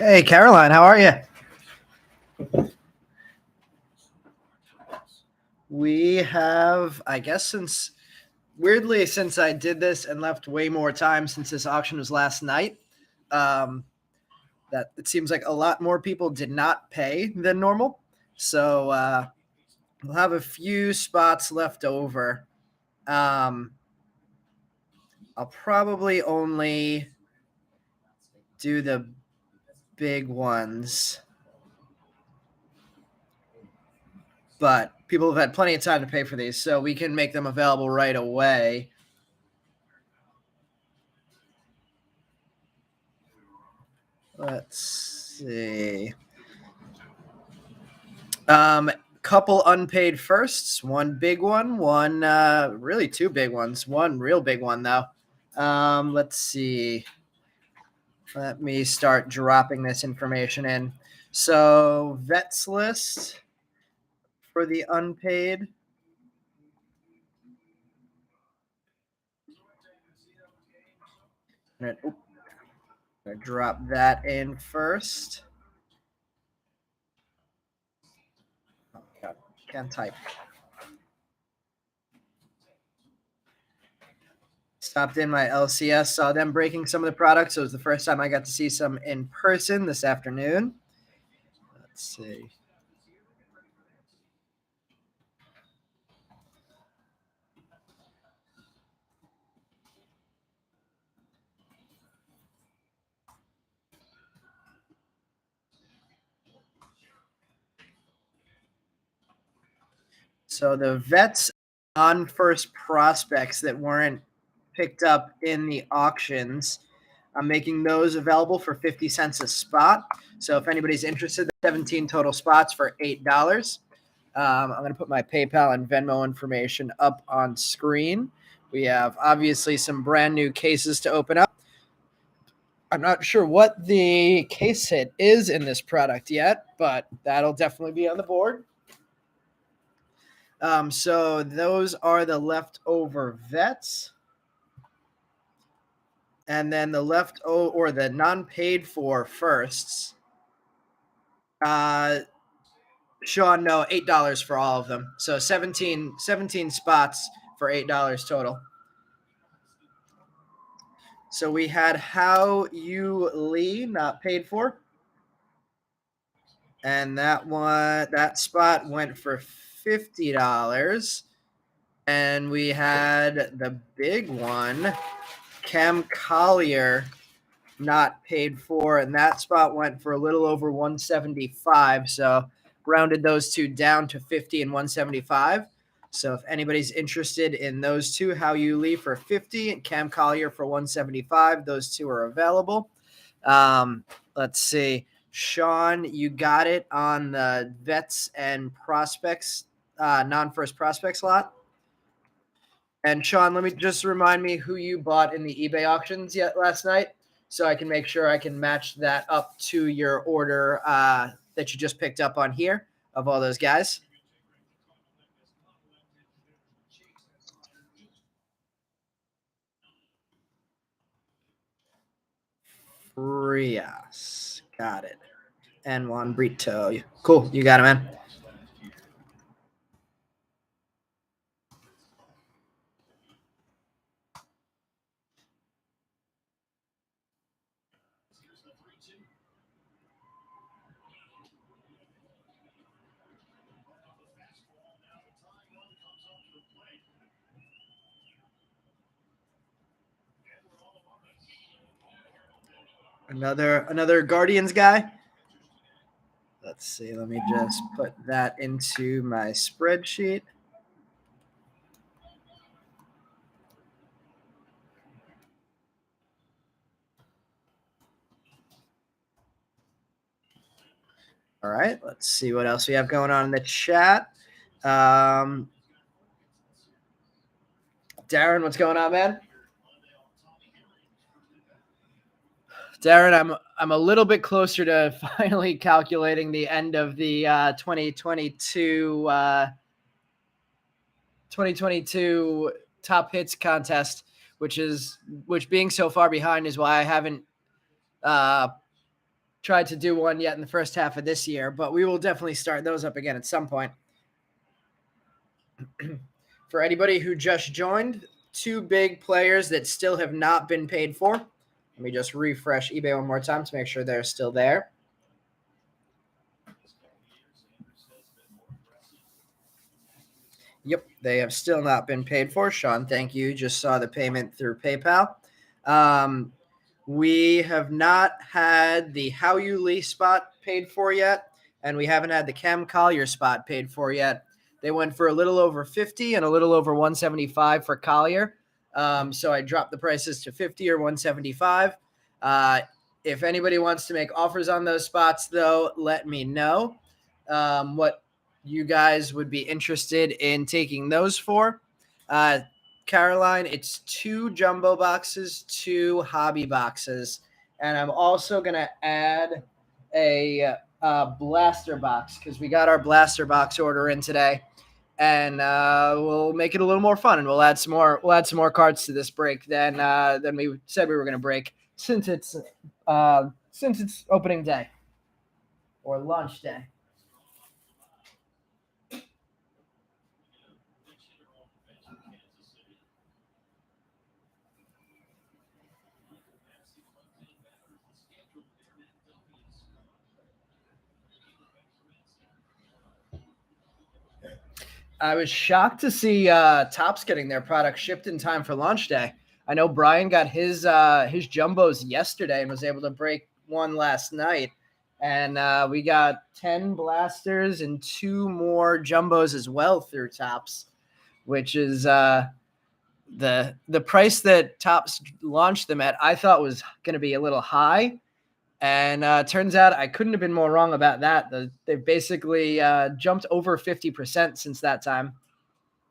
Hey, Caroline, how are you? We have, I guess, since I did this and left way more time since this auction was last night, um, that it seems like a lot more people did not pay than normal. So we'll have a few spots left over. Um, I'll probably only do the big ones, but people have had plenty of time to pay for these, so we can make them available right away. Let's see. Couple unpaid firsts, one big one, really two big ones, one real big one though. Let's see. Let me start dropping this information in. So vets list for the unpaid. I'm gonna drop that in first. Oh God, can't type. Stopped in my LCS, saw them breaking some of the products. So it was the first time I got to see some in person this afternoon. Let's see. So the vets on first prospects that weren't picked up in the auctions, I'm making those available for 50 cents a spot. So if anybody's interested, 17 total spots for $8. I'm going to put my PayPal and Venmo information up on screen. We have obviously some brand new cases to open up. I'm not sure what the case hit is in this product yet, but that'll definitely be on the board. So those are the leftover vets. And then the the non-paid for firsts. Sean, no, $8 for all of them. So 17 spots for $8 total. So we had How You Lee not paid for. And that spot went for $50. And we had the big one, Cam Collier, not paid for, and that spot went for a little over 175. So rounded those two down to 50 and 175. So if anybody's interested in those two, How You Lee for 50 and Cam Collier for 175, those two are available. Let's see. Sean, you got it on the vets and prospects, non-first prospects lot. And Sean, let me just remind me who you bought in the eBay auctions last night, so I can make sure I can match that up to your order that you just picked up on here of all those guys. Frias, got it. And Juan Brito, cool. You got it, man. Another Guardians guy. Let's see. Let me just put that into my spreadsheet. All right. Let's see what else we have going on in the chat. Darren, what's going on, man? Darren, I'm a little bit closer to finally calculating the end of the 2022 top hits contest, which being so far behind is why I haven't tried to do one yet in the first half of this year, but we will definitely start those up again at some point. For anybody who just joined, two big players that still have not been paid for. Let me just refresh eBay one more time to make sure they're still there. Yep, they have still not been paid for. Sean, thank you. Just saw the payment through PayPal. We have not had the How You Lee spot paid for yet, and we haven't had the Cam Collier spot paid for yet. They went for a little over 50 and a little over 175 for Collier. So I dropped the prices to 50 or 175. If anybody wants to make offers on those spots, though, let me know what you guys would be interested in taking those for. Caroline, it's 2 jumbo boxes, 2 hobby boxes, and I'm also going to add a blaster box because we got our blaster box order in today, and we'll make it a little more fun, and we'll add some more cards to this break than we said we were going to break since it's opening day or launch day. I was shocked to see Topps getting their product shipped in time for launch day. I know Brian got his jumbos yesterday and was able to break one last night. And we got 10 blasters and 2 more jumbos as well through Topps, which is the price that Topps launched them at. I thought was going to be a little high. And turns out I couldn't have been more wrong about that. They've basically jumped over 50% since that time,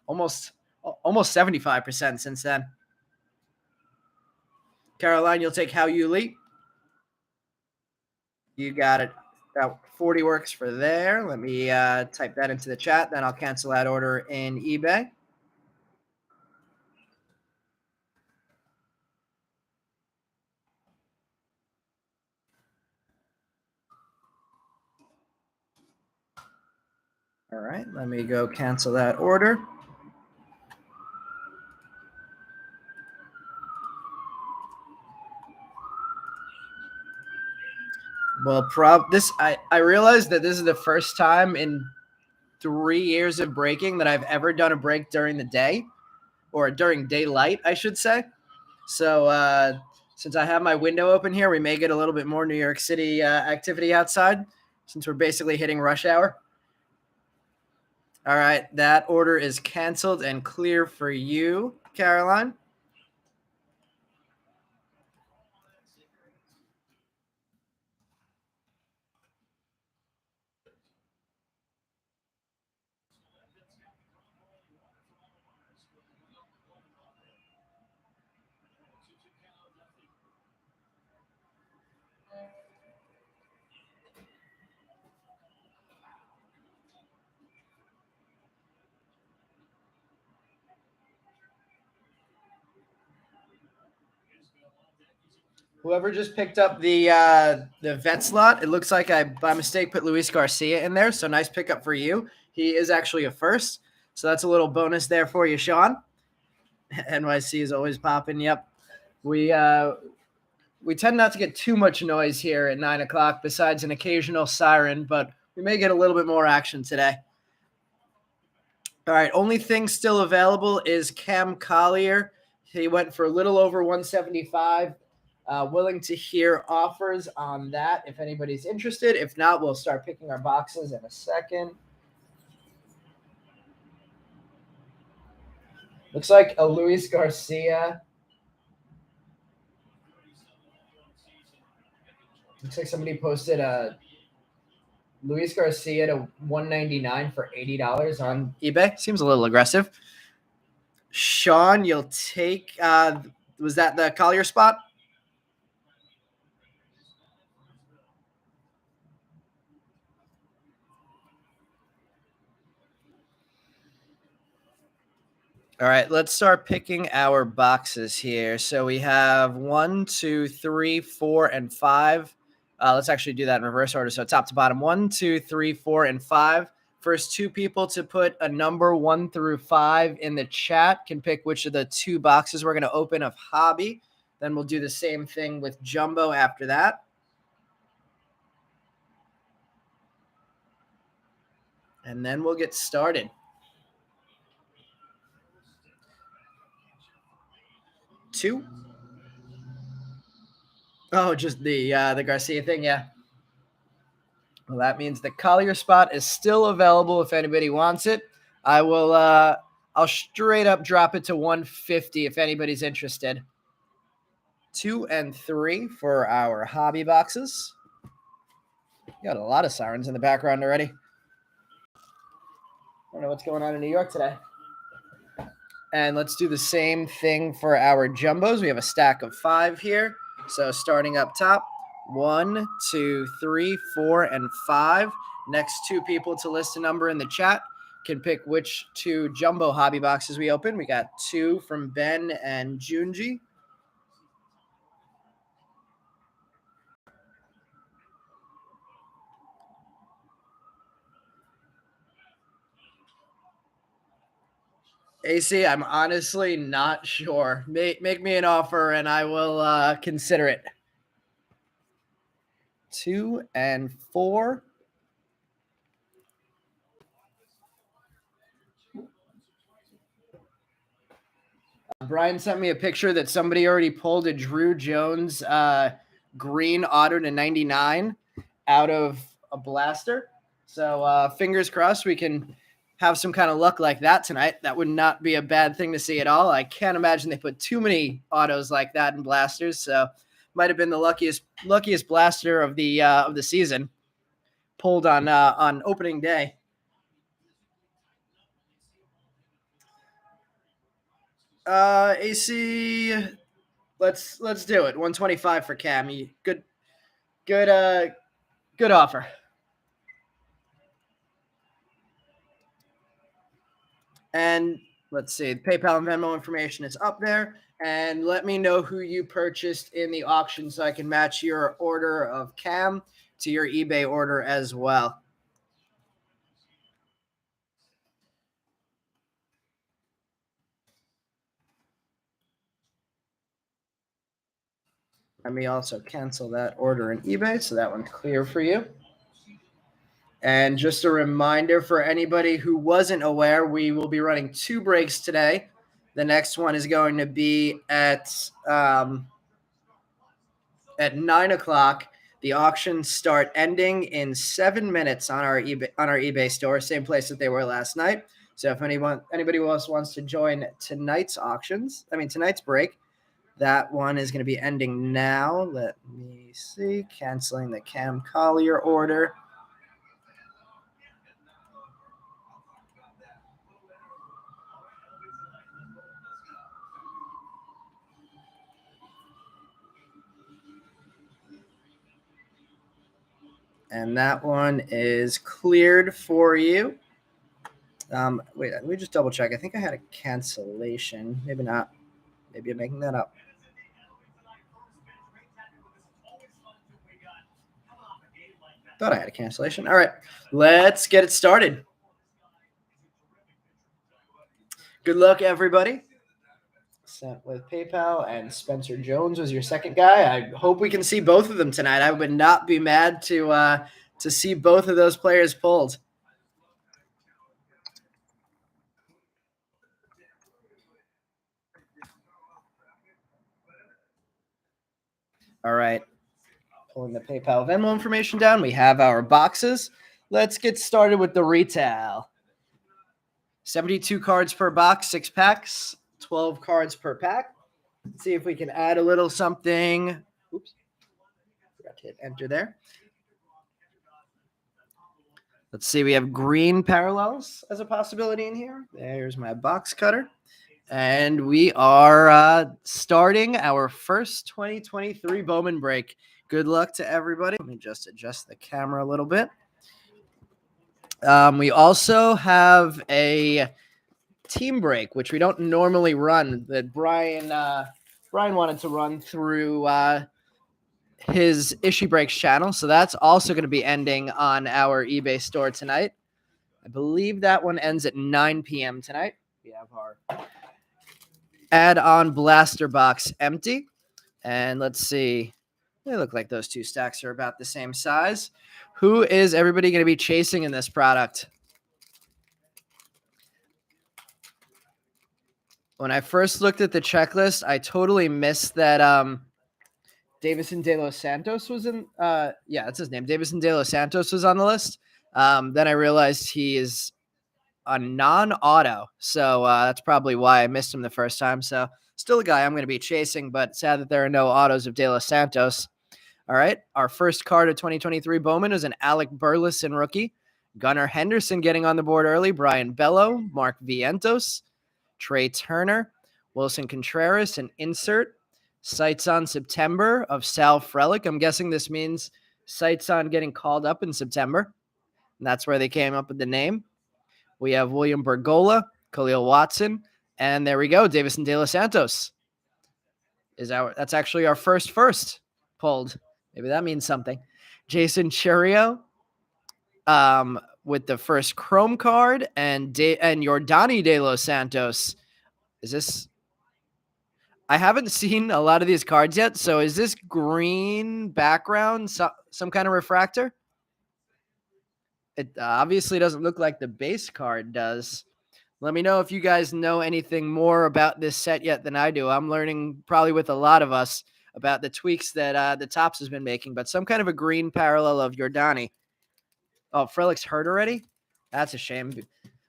almost 75% since then. Caroline, you'll take How You Lee. You got it. About 40 works for there. Let me type that into the chat. Then I'll cancel that order in eBay. All right, let me go cancel that order. Well, I realized that this is the first time in 3 years of breaking that I've ever done a break during the day, or during daylight, I should say. So since I have my window open here, we may get a little bit more New York City activity outside since we're basically hitting rush hour. All right, that order is canceled and clear for you, Caroline. Whoever just picked up the vet slot, it looks like I by mistake put Luis Garcia in there. So nice pickup for you. He is actually a first, so that's a little bonus there for you, Sean. NYC is always popping. Yep, we tend not to get too much noise here at 9 o'clock, besides an occasional siren, but we may get a little bit more action today. All right, only thing still available is Cam Collier. He went for a little over 175. Willing to hear offers on that if anybody's interested. If not, we'll start picking our boxes in a second. Looks like a Luis Garcia. Looks like somebody posted a Luis Garcia to 199 for $80 on eBay. Seems a little aggressive. Sean, you'll take was that the Collier spot? All right, let's start picking our boxes here. So we have 1, 2, 3, 4, and 5 Let's actually do that in reverse order. So top to bottom, 1, 2, 3, 4, and 5. First two people to put a number 1 through 5 in the chat can pick which of the 2 boxes we're going to open of hobby. Then we'll do the same thing with jumbo after that. And then we'll get started. Two. Oh, just the Garcia thing, yeah. Well, that means the Collier spot is still available if anybody wants it. I will I'll straight up drop it to 150 if anybody's interested. 2 and 3 for our hobby boxes. Got a lot of sirens in the background already. I don't know what's going on in New York today. And let's do the same thing for our jumbos. We have a stack of 5 here. So starting up top, 1, 2, 3, 4, and 5. Next 2 people to list a number in the chat can pick which 2 jumbo hobby boxes we open. We got 2 from Ben and Junji. AC, I'm honestly not sure. Make me an offer and I will consider it. 2 and 4. Brian sent me a picture that somebody already pulled a Drew Jones green auto to 99 out of a blaster. So fingers crossed we can have some kind of luck like that tonight. That would not be a bad thing to see at all. I can't imagine they put too many autos like that in blasters. So might have been the luckiest blaster of the season pulled on opening day. AC, let's do it. 125 for Cam. Good offer. And let's see, PayPal and Venmo information is up there. And let me know who you purchased in the auction so I can match your order of Cam to your eBay order as well. Let me also cancel that order in eBay so that one's clear for you. And just a reminder for anybody who wasn't aware, we will be running 2 breaks today. The next one is going to be at 9 o'clock. The auctions start ending in 7 minutes on our eBay store, same place that they were last night. So if anybody else wants to join tonight's break, that one is going to be ending now. Let me see. Canceling the Cam Collier order. And that one is cleared for you. Wait, let me just double check. I think I had a cancellation. Maybe not. Maybe I'm making that up. Thought I had a cancellation. All right, let's get it started. Good luck, everybody. Sent with PayPal, and Spencer Jones was your second guy. I hope we can see both of them tonight. I would not be mad to see both of those players pulled. All right. Pulling the PayPal Venmo information down. We have our boxes. Let's get started with the retail. 72 cards per box, 6 packs, 12 cards per pack. Let's see if we can add a little something. Oops. Forgot to hit enter there. Let's see. We have green parallels as a possibility in here. There's my box cutter. And we are starting our first 2023 Bowman break. Good luck to everybody. Let me just adjust the camera a little bit. We also have a team break, which we don't normally run, that Brian wanted to run through his Issue Breaks channel. So that's also going to be ending on our eBay store tonight. I believe that one ends at 9 p.m. tonight. We have our add-on blaster box empty. And let's see. They look like those two stacks are about the same size. Who is everybody going to be chasing in this product? When I first looked at the checklist, I totally missed that Davison De Los Santos was in. Yeah, that's his name. Davison De Los Santos was on the list. Then I realized he is a non-auto, so that's probably why I missed him the first time. So still a guy I'm going to be chasing, but sad that there are no autos of De Los Santos. All right, our first card of 2023 Bowman is an Alec Burleson rookie. Gunnar Henderson getting on the board early. Brian Bello, Mark Vientos, Trey Turner, Wilson Contreras, an insert. Sights on September of Sal Frelick. I'm guessing this means sights on getting called up in September. And that's where they came up with the name. We have William Bergola, Khalil Watson, and there we go. Davison De Los Santos that's actually our first pulled. Maybe that means something. Jason Churio with the first Chrome card, and Yordani De Los Santos. Is this? I haven't seen a lot of these cards yet. So is this green background some kind of refractor? It obviously doesn't look like the base card does. Let me know if you guys know anything more about this set yet than I do. I'm learning probably with a lot of us about the tweaks that the Topps has been making, but some kind of a green parallel of Yordani. Oh, Frelick's hurt already? That's a shame.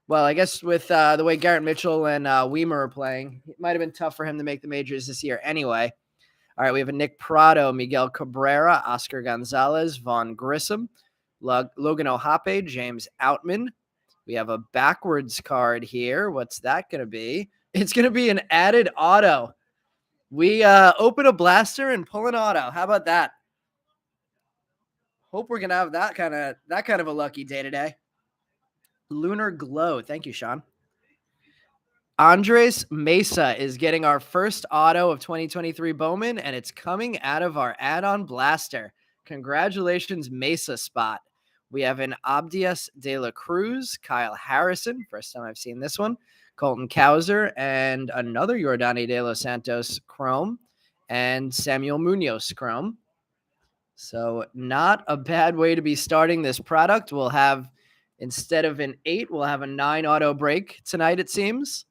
Well, I guess with the way Garrett Mitchell and Weimer are playing, it might have been tough for him to make the majors this year anyway. All right, we have a Nick Prado, Miguel Cabrera, Oscar Gonzalez, Vaughn Grissom, Logan Ohape, James Outman. We have a backwards card here. What's that going to be? It's going to be an added auto. We open a blaster and pull an auto. How about that? Hope we're going to have that kind of a lucky day today. Lunar Glow. Thank you, Sean. Andres Mesa is getting our first auto of 2023 Bowman, and it's coming out of our add-on blaster. Congratulations, Mesa spot. We have an Abdias De La Cruz, Kyle Harrison, first time I've seen this one, Colton Cowser, and another Yordani De Los Santos Chrome, and Samuel Munoz Chrome. So not a bad way to be starting this product. We'll have, instead of an 8, we'll have a 9 auto break tonight, it seems.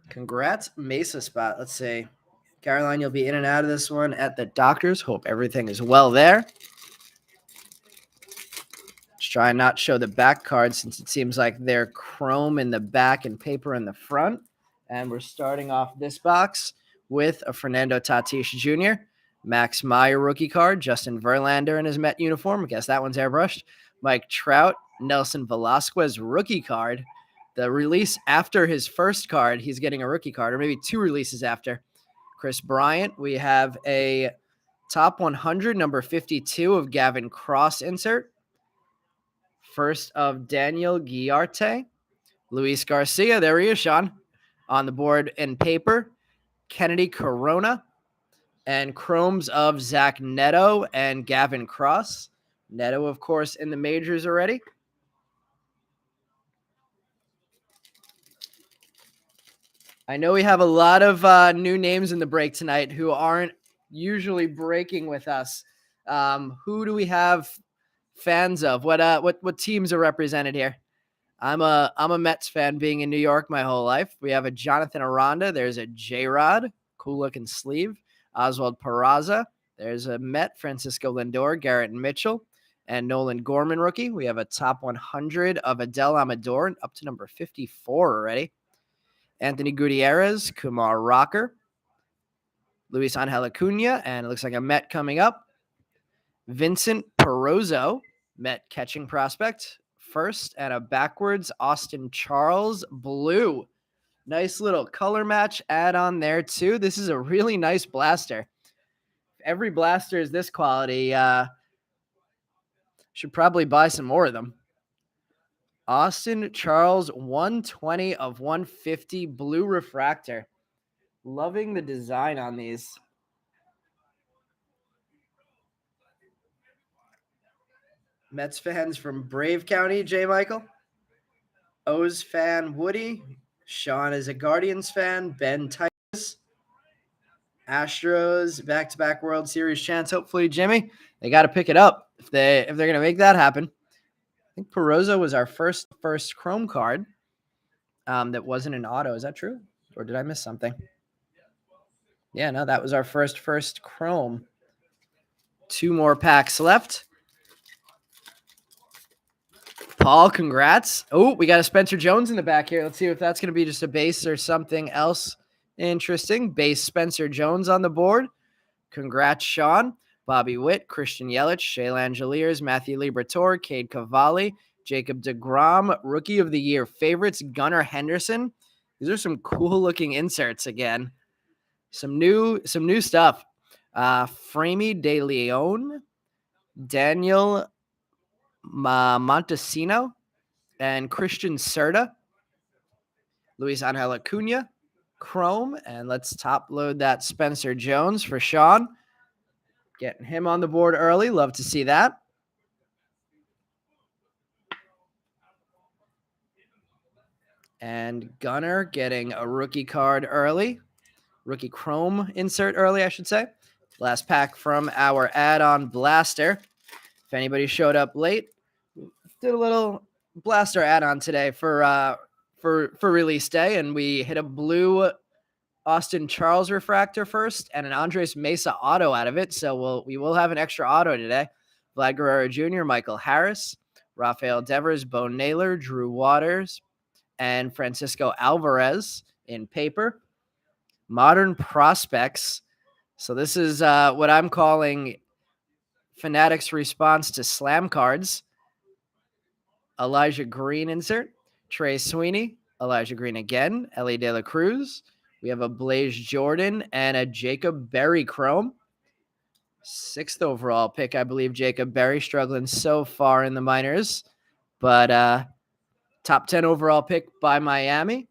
Congrats, Mesa spot. Let's see. Caroline, you'll be in and out of this one at the doctor's. Hope everything is well there. Let's try and not show the back cards since it seems like they're chrome in the back and paper in the front. And we're starting off this box with a Fernando Tatis Jr., Max Meyer rookie card, Justin Verlander in his Met uniform. I guess that one's airbrushed. Mike Trout, Nelson Velasquez rookie card. The release after his first card, he's getting a rookie card, or maybe 2 releases after. Chris Bryant. We have a top 100, number 52 of Gavin Cross insert. First of Daniel Guillarte. Luis Garcia. There he is, Sean. On the board in paper. Kennedy Corona. And chromes of Zach Neto and Gavin Cross. Neto, of course, in the majors already. I know we have a lot of new names in the break tonight who aren't usually breaking with us. Who do we have fans of? What teams are represented here? I'm a Mets fan, being in New York my whole life. We have a Jonathan Aranda. There's a J-Rod, cool looking sleeve. Oswald Peraza. There's a Met, Francisco Lindor, Garrett Mitchell, and Nolan Gorman rookie. We have a top 100 of Adele Amador, up to number 54 already. Anthony Gutierrez, Kumar Rocker, Luis Angel Acuna, and it looks like a Met coming up. Vincent Perozzo, Met catching prospect. First, and a backwards Austin Charles blue. Nice little color match add on there, too. This is a really nice blaster. If every blaster is this quality, Should probably buy some more of them. Austin Charles, 120 of 150 blue refractor. Loving the design on these. Mets fans from Brave County, J. Michael. O's fan, Woody. Sean is a Guardians fan. Ben Titus. Astros back-to-back World Series chance. Hopefully, Jimmy, they got to pick it up if they're going to make that happen. I think Perozzo was our first Chrome card that wasn't an auto. Is that true? Or did I miss something? Yeah, no, that was our first Chrome. 2 more packs left. Paul, congrats. Oh, we got a Spencer Jones in the back here. Let's see if that's going to be just a base or something else interesting. Base Spencer Jones on the board. Congrats, Sean. Bobby Witt, Christian Yelich, Shea Langeliers, Matthew Liberatore, Cade Cavalli, Jacob deGrom, Rookie of the Year favorites, Gunnar Henderson. These are some cool-looking inserts again. Some new stuff. Framey De Leon, Daniel Montesino, and Christian Serta. Luis Angel Acuna, Chrome, and let's top load that Spencer Jones for Sean. Getting him on the board early. Love to see that. And Gunnar getting a rookie card early. Rookie Chrome insert early, I should say. Last pack from our add-on blaster. If anybody showed up late, did a little blaster add-on today for release day, and we hit a blue Austin Charles refractor first and an Andres Mesa auto out of it. So we will have an extra auto today. Vlad Guerrero Jr., Michael Harris, Rafael Devers, Bo Naylor, Drew Waters, and Francisco Alvarez in paper. Modern prospects. So this is what I'm calling Fanatics' response to slam cards. Elijah Green insert. Trey Sweeney. Elijah Green again. Ellie De La Cruz. We have a Blaze Jordan and a Jacob Berry Chrome. 6th overall pick, I believe. Jacob Berry struggling so far in the minors. But top 10 overall pick by Miami.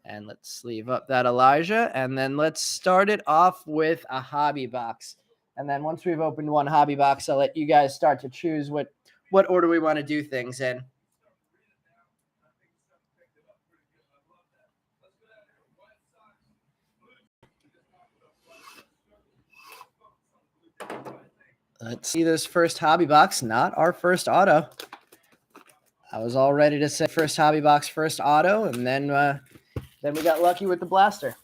And let's sleeve up that Elijah. And then let's start it off with a hobby box. And then once we've opened one hobby box, I'll let you guys start to choose what order we want to do things in. Let's see this first hobby box. Not our first auto. I was all ready to say first hobby box, first auto, and then we got lucky with the blaster.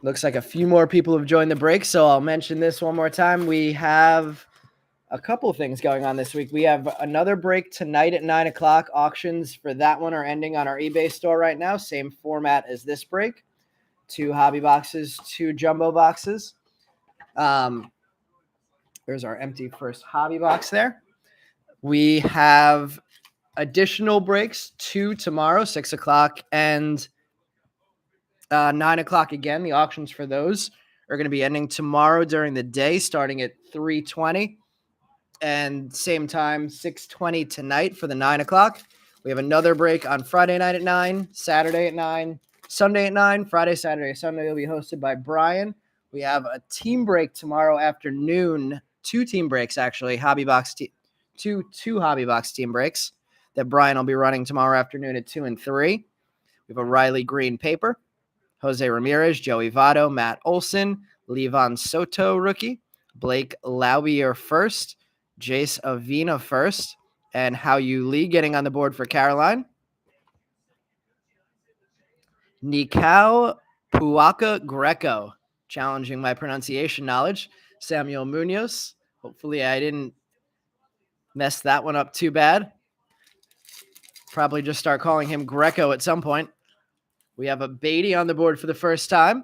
Looks like a few more people have joined the break, so I'll mention this one more time. We have a couple of things going on this week. We have another break tonight at 9 o'clock. Auctions for that one are ending on our eBay store right now. Same format as this break. 2 hobby boxes, 2 jumbo boxes. There's our empty first hobby box there. We have additional breaks, 2 tomorrow, 6 o'clock, and 9 o'clock again. The auctions for those are going to be ending tomorrow during the day, starting at 3:20. And same time, 6:20 tonight for the 9 o'clock. We have another break on Friday night at 9, Saturday at 9, Sunday at 9. Friday, Saturday, Sunday will be hosted by Brian. We have a team break tomorrow afternoon. 2 team breaks, actually. Two hobby box team breaks that Brian will be running tomorrow afternoon at 2 and 3. We have a Riley Green paper, Jose Ramirez, Joey Votto, Matt Olson, Levon Soto rookie, Blake Laubier first, Jace Avina first, and How You Lee getting on the board for Caroline. Nikao Puaka Greco, challenging my pronunciation knowledge. Samuel Munoz. Hopefully I didn't mess that one up too bad. Probably just start calling him Greco at some point. We have a Beatty on the board for the first time.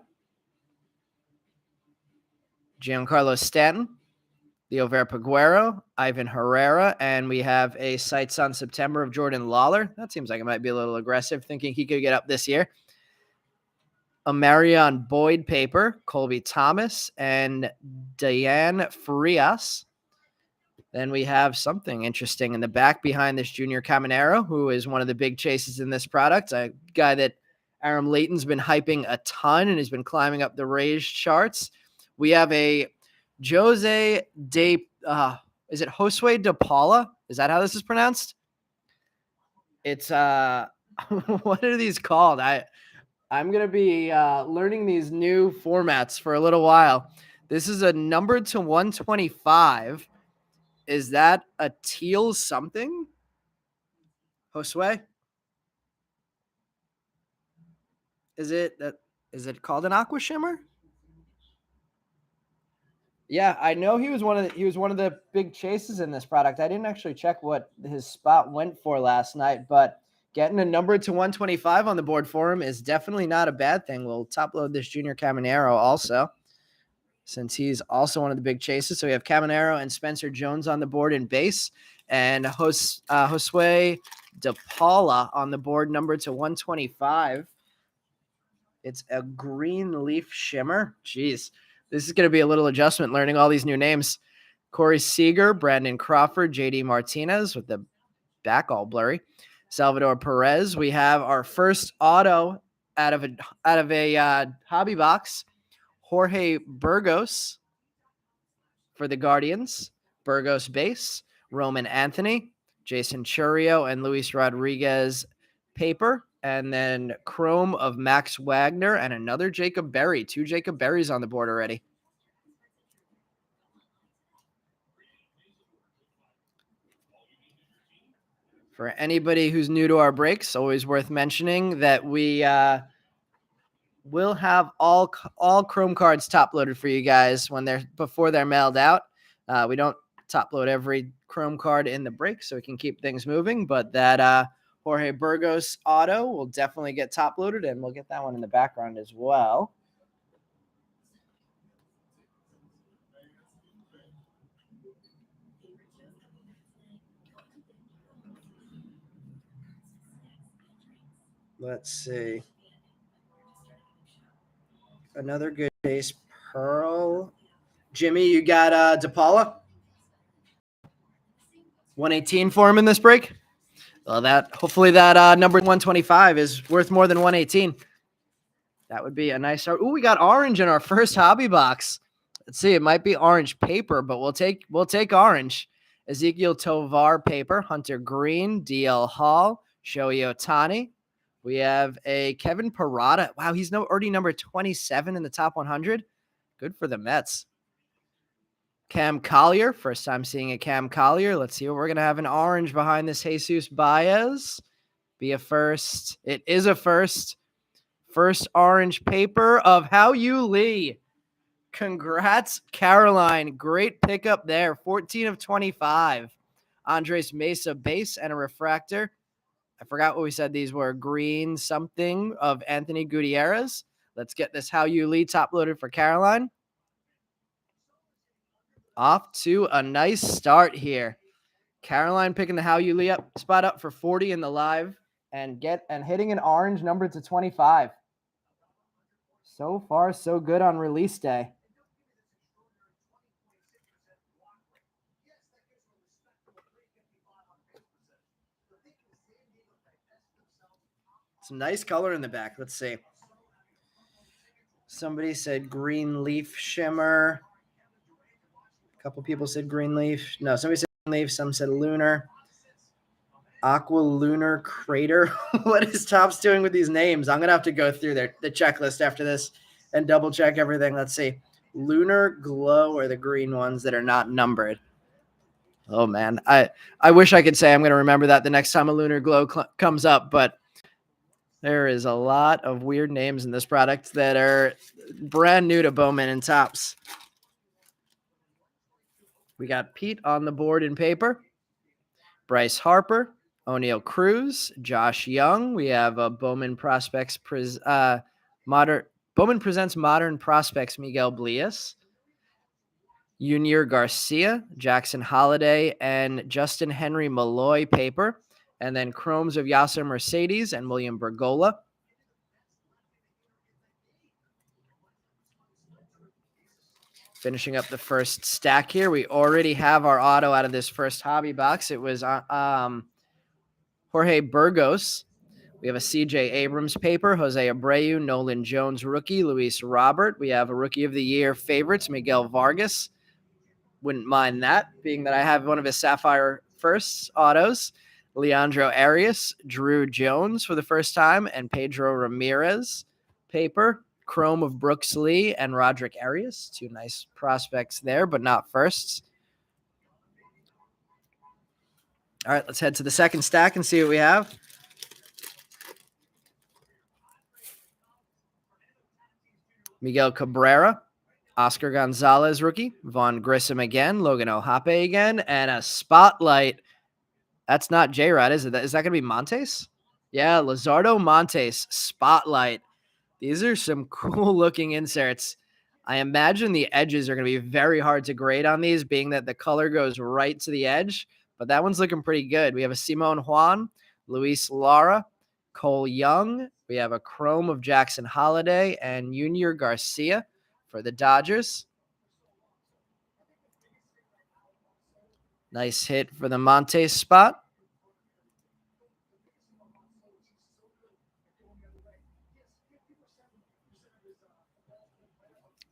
Giancarlo Stanton, Leo Verpaguero, Ivan Herrera, and we have a Sights on September of Jordan Lawler. That seems like it might be a little aggressive, thinking he could get up this year. a Marion Boyd paper, Colby Thomas, and Diane Frias. Then we have something interesting in the back behind this Junior Caminero, who is one of the big chases in this product, a guy that Aram Layton's been hyping a ton and has been climbing up the raised charts. We have a Jose de, is it Josue de Paula? Is that how this is pronounced? It's, what are these called? I'm going to be learning these new formats for a little while. This is a number to 125. Is that a teal something? Josue? Is it called an aqua shimmer? Yeah, I know he was one of the big chases in this product. I didn't actually check what his spot went for last night, but getting a number to 125 on the board for him is definitely not a bad thing. We'll top load this Junior Caminero also, since he's also one of the big chases. So we have Caminero and Spencer Jones on the board in base, and Josue de Paula on the board, number to 125. It's a green leaf shimmer. Jeez, this is going to be a little adjustment learning all these new names. Corey Seager, Brandon Crawford, JD Martinez with the back all blurry. Salvador Perez. We have our first auto out of a hobby box. Jorge Burgos for the Guardians. Burgos base. Roman Anthony, Jason Churio, and Luis Rodriguez paper. And then chrome of Max Wagner and another Jacob Berry. 2 Jacob Berries on the board already. For anybody who's new to our breaks, always worth mentioning that we will have all chrome cards top loaded for you guys before they're mailed out. We don't top load every chrome card in the break, so we can keep things moving. But that Jorge Burgos auto will definitely get top loaded, and we'll get that one in the background as well. Let's see. Another good base pearl. Jimmy, you got DePaula? 118 for him in this break? Well, hopefully that number 125 is worth more than 118. That would be a nice start. Ooh, we got orange in our first hobby box. Let's see. It might be orange paper, but we'll take orange. Ezekiel Tovar paper, Hunter Green, DL Hall, Shohei Ohtani. We have a Kevin Parada. Wow, he's already number 27 in the top 100. Good for the Mets. Cam Collier, first time seeing a Cam Collier. Let's see what we're going to have in orange behind this Jesus Baez. Be a first. It is a first. First orange paper of Hao-Yu Lee. Congrats, Caroline. Great pickup there. 14 of 25. Andres Mesa base and a refractor. I forgot what we said these were. Green something of Anthony Gutierrez. Let's get this Hao-Yu Lee top loaded for Caroline. Off to a nice start here. Caroline picking the Hao-Yu Lee spot up for 40 in the live and hitting an orange number to 25. So far, so good on release day. Some nice color in the back. Let's see. Somebody said green leaf shimmer. A couple people said green leaf. No, somebody said green leaf. Some said lunar. Aqua lunar crater. What is Topps doing with these names? I'm gonna have to go through the checklist after this and double check everything. Let's see. Lunar glow are the green ones that are not numbered. Oh man, I wish I could say I'm gonna remember that the next time a lunar glow comes up, but there is a lot of weird names in this product that are brand new to Bowman and Topps. We got Pete on the board in paper. Bryce Harper, O'Neill Cruz, Josh Young. We have a Bowman Prospects Bowman presents Modern Prospects Miguel Blias, Junior Garcia, Jackson Holiday, and Justin Henry Malloy paper. And then chromes of Yasser Mercedes and William Bergola. Finishing up the first stack here. We already have our auto out of this first hobby box. It was Jorge Burgos. We have a CJ Abrams paper, Jose Abreu, Nolan Jones rookie, Luis Robert. We have a rookie of the year favorites, Miguel Vargas. Wouldn't mind that, being that I have one of his Sapphire firsts autos. Leandro Arias, Drew Jones for the first time, and Pedro Ramirez paper. Chrome of Brooks Lee and Roderick Arias. Two nice prospects there, but not firsts. All right, let's head to the second stack and see what we have. Miguel Cabrera, Oscar Gonzalez rookie, Vaughn Grissom again, Logan Ohape again, and a spotlight. That's not J-Rod, is it? Is that going to be Montes? Yeah, Lizardo Montes, spotlight. These are some cool looking inserts. I imagine the edges are going to be very hard to grade on these, being that the color goes right to the edge, but that one's looking pretty good. We have a Simon Juan, Luis Lara, Cole Young. We have a chrome of Jackson Holiday and Junior Garcia for the Dodgers. Nice hit for the Montes spot.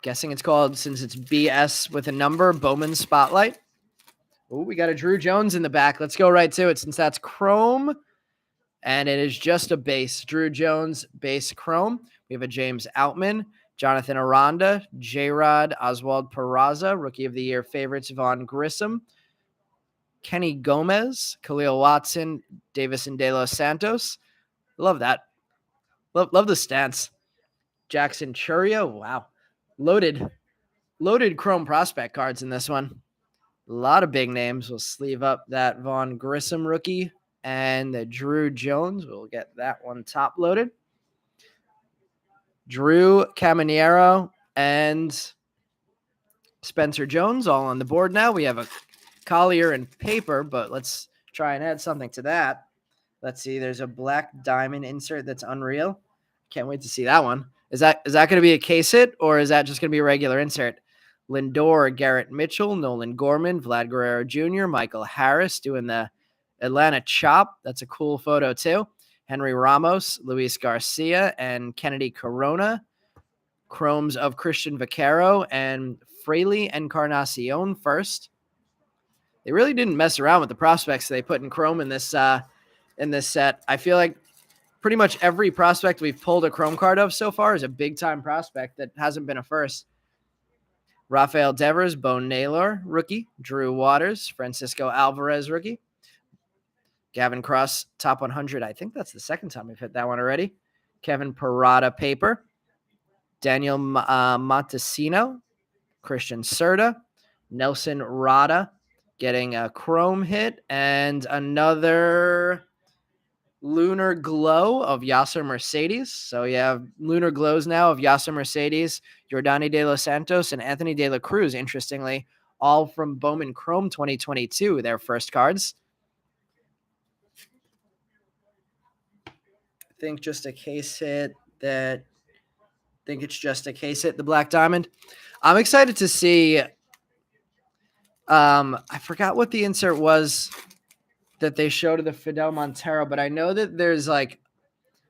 Guessing it's called, since it's BS with a number, Bowman Spotlight. Oh, we got a Drew Jones in the back. Let's go right to it since that's chrome. And it is just a base. Drew Jones, base chrome. We have a James Outman, Jonathan Aranda, J-Rod, Oswald Peraza, Rookie of the Year favorites, Vaughn Grissom, Kenny Gomez, Khalil Watson, Davison De Los Santos. Love that. Love the stance. Jackson Churio. Wow. Loaded chrome prospect cards in this one. A lot of big names. We'll sleeve up that Vaughn Grissom rookie and the Drew Jones. We'll get that one top loaded. Drew Caminero and Spencer Jones all on the board now. We have a Collier and paper, but let's try and add something to that. Let's see. There's a black diamond insert that's unreal. Can't wait to see that one. Is that going to be a case hit, or is that just going to be a regular insert? Lindor, Garrett Mitchell, Nolan Gorman, Vlad Guerrero Jr., Michael Harris doing the Atlanta chop. That's a cool photo too. Henry Ramos, Luis Garcia, and Kennedy Corona. Chromes of Christian Vaquero and Fraley Encarnacion first. They really didn't mess around with the prospects they put in chrome in this set. I feel like pretty much every prospect we've pulled a chrome card of so far is a big-time prospect that hasn't been a first. Rafael Devers, Bo Naylor, rookie. Drew Waters, Francisco Alvarez, rookie. Gavin Cross, top 100. I think that's the second time we've hit that one already. Kevin Parada, paper. Daniel Montesino, Christian Serta, Nelson Rada, getting a chrome hit, and another Lunar Glow of Yasser Mercedes. So you have Lunar Glows now of Yasser Mercedes, Yordani De Los Santos, and Anthony De La Cruz, interestingly, all from Bowman Chrome 2022, their first cards. I think it's just a case hit, the Black Diamond. I'm excited to see. I forgot what the insert was that they showed of the Fidel Montero, but I know that there's like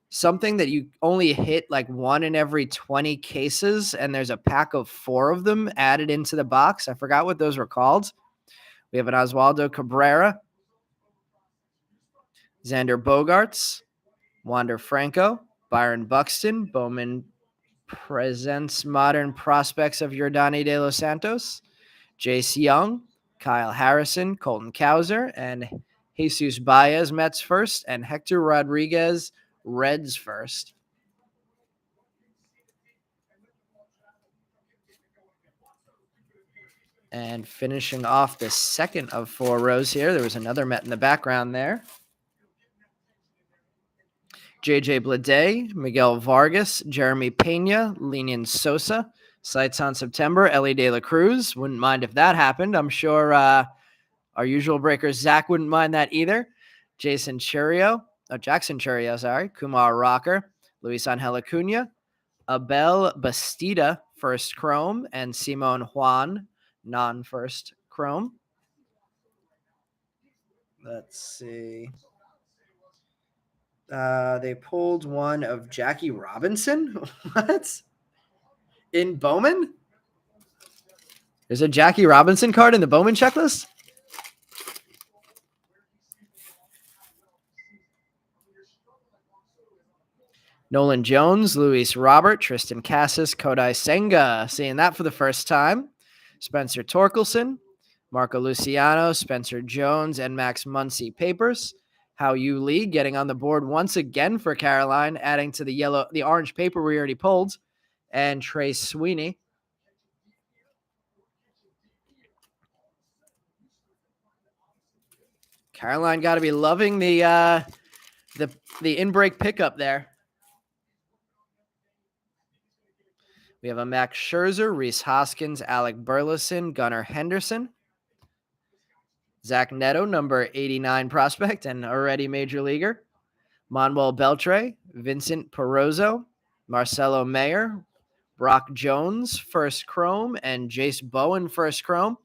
something that you only hit like one in every 20 cases, and there's a pack of 4 of them added into the box. I forgot what those were called. We have an Oswaldo Cabrera, Xander Bogaerts, Wander Franco, Byron Buxton. Bowman presents modern prospects of Yordani De Los Santos, Jace Young, Kyle Harrison, Colton Cowser, and Jesus Baez, Mets first, and Hector Rodriguez, Reds first. And finishing off the second of 4 rows here, there was another Met in the background there. JJ Bleday, Miguel Vargas, Jeremy Pena, Lenian Sosa, Sights on September, Ellie De La Cruz. Wouldn't mind if that happened. I'm sure our usual breaker, Zach, wouldn't mind that either. Jackson Churio, Kumar Rocker, Luis Angel Acuna, Abel Bastida first chrome, and Simon Juan, non-first chrome. Let's see. They pulled one of Jackie Robinson. What? In Bowman? There's a Jackie Robinson card in the Bowman checklist? Nolan Jones, Luis Robert, Tristan Cassis, Kodai Senga. Seeing that for the first time. Spencer Torkelson, Marco Luciano, Spencer Jones, and Max Muncy papers. Hao Yu Lee getting on the board once again for Caroline, adding to the orange paper we already pulled. And Trey Sweeney. Caroline got to be loving the in-break pickup there. We have a Max Scherzer, Rhys Hoskins, Alec Burleson, Gunnar Henderson. Zach Neto, number 89 prospect and already major leaguer. Manuel Beltre, Vincent Perozzo, Marcelo Mayer, Brock Jones, first chrome, and Jace Bowen, first chrome.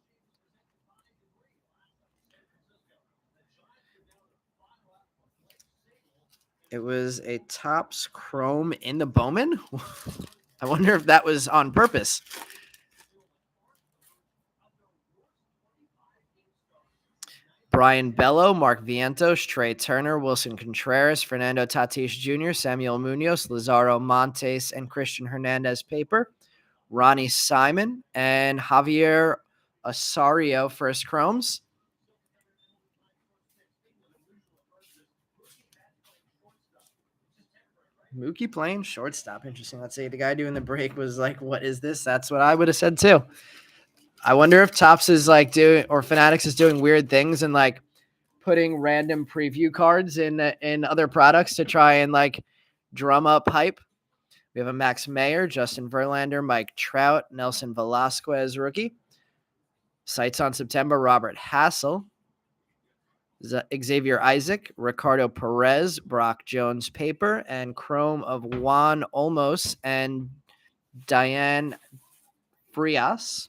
It was a Topps chrome in the Bowman. I wonder if that was on purpose. Brian Bello, Mark Vientos, Trey Turner, Wilson Contreras, Fernando Tatis Jr., Samuel Munoz, Lazaro Montes, and Christian Hernandez paper. Ronnie Simon and Javier Osorio, first chromes. Mookie playing shortstop. Interesting. Let's say the guy doing the break was like, what is this? That's what I would have said too. I wonder if Topps is like doing, or Fanatics is doing weird things and like putting random preview cards in other products to try and like drum up hype. We have a Max Mayer, Justin Verlander, Mike Trout, Nelson Velasquez, rookie. Sights on September, Robert Hassel, Xavier Isaac, Ricardo Perez, Brock Jones paper, and chrome of Juan Olmos and Diane Frias.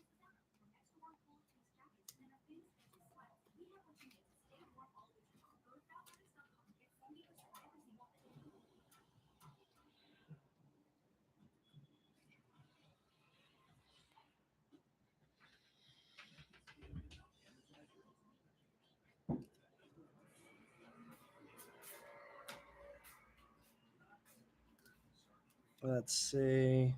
Let's see.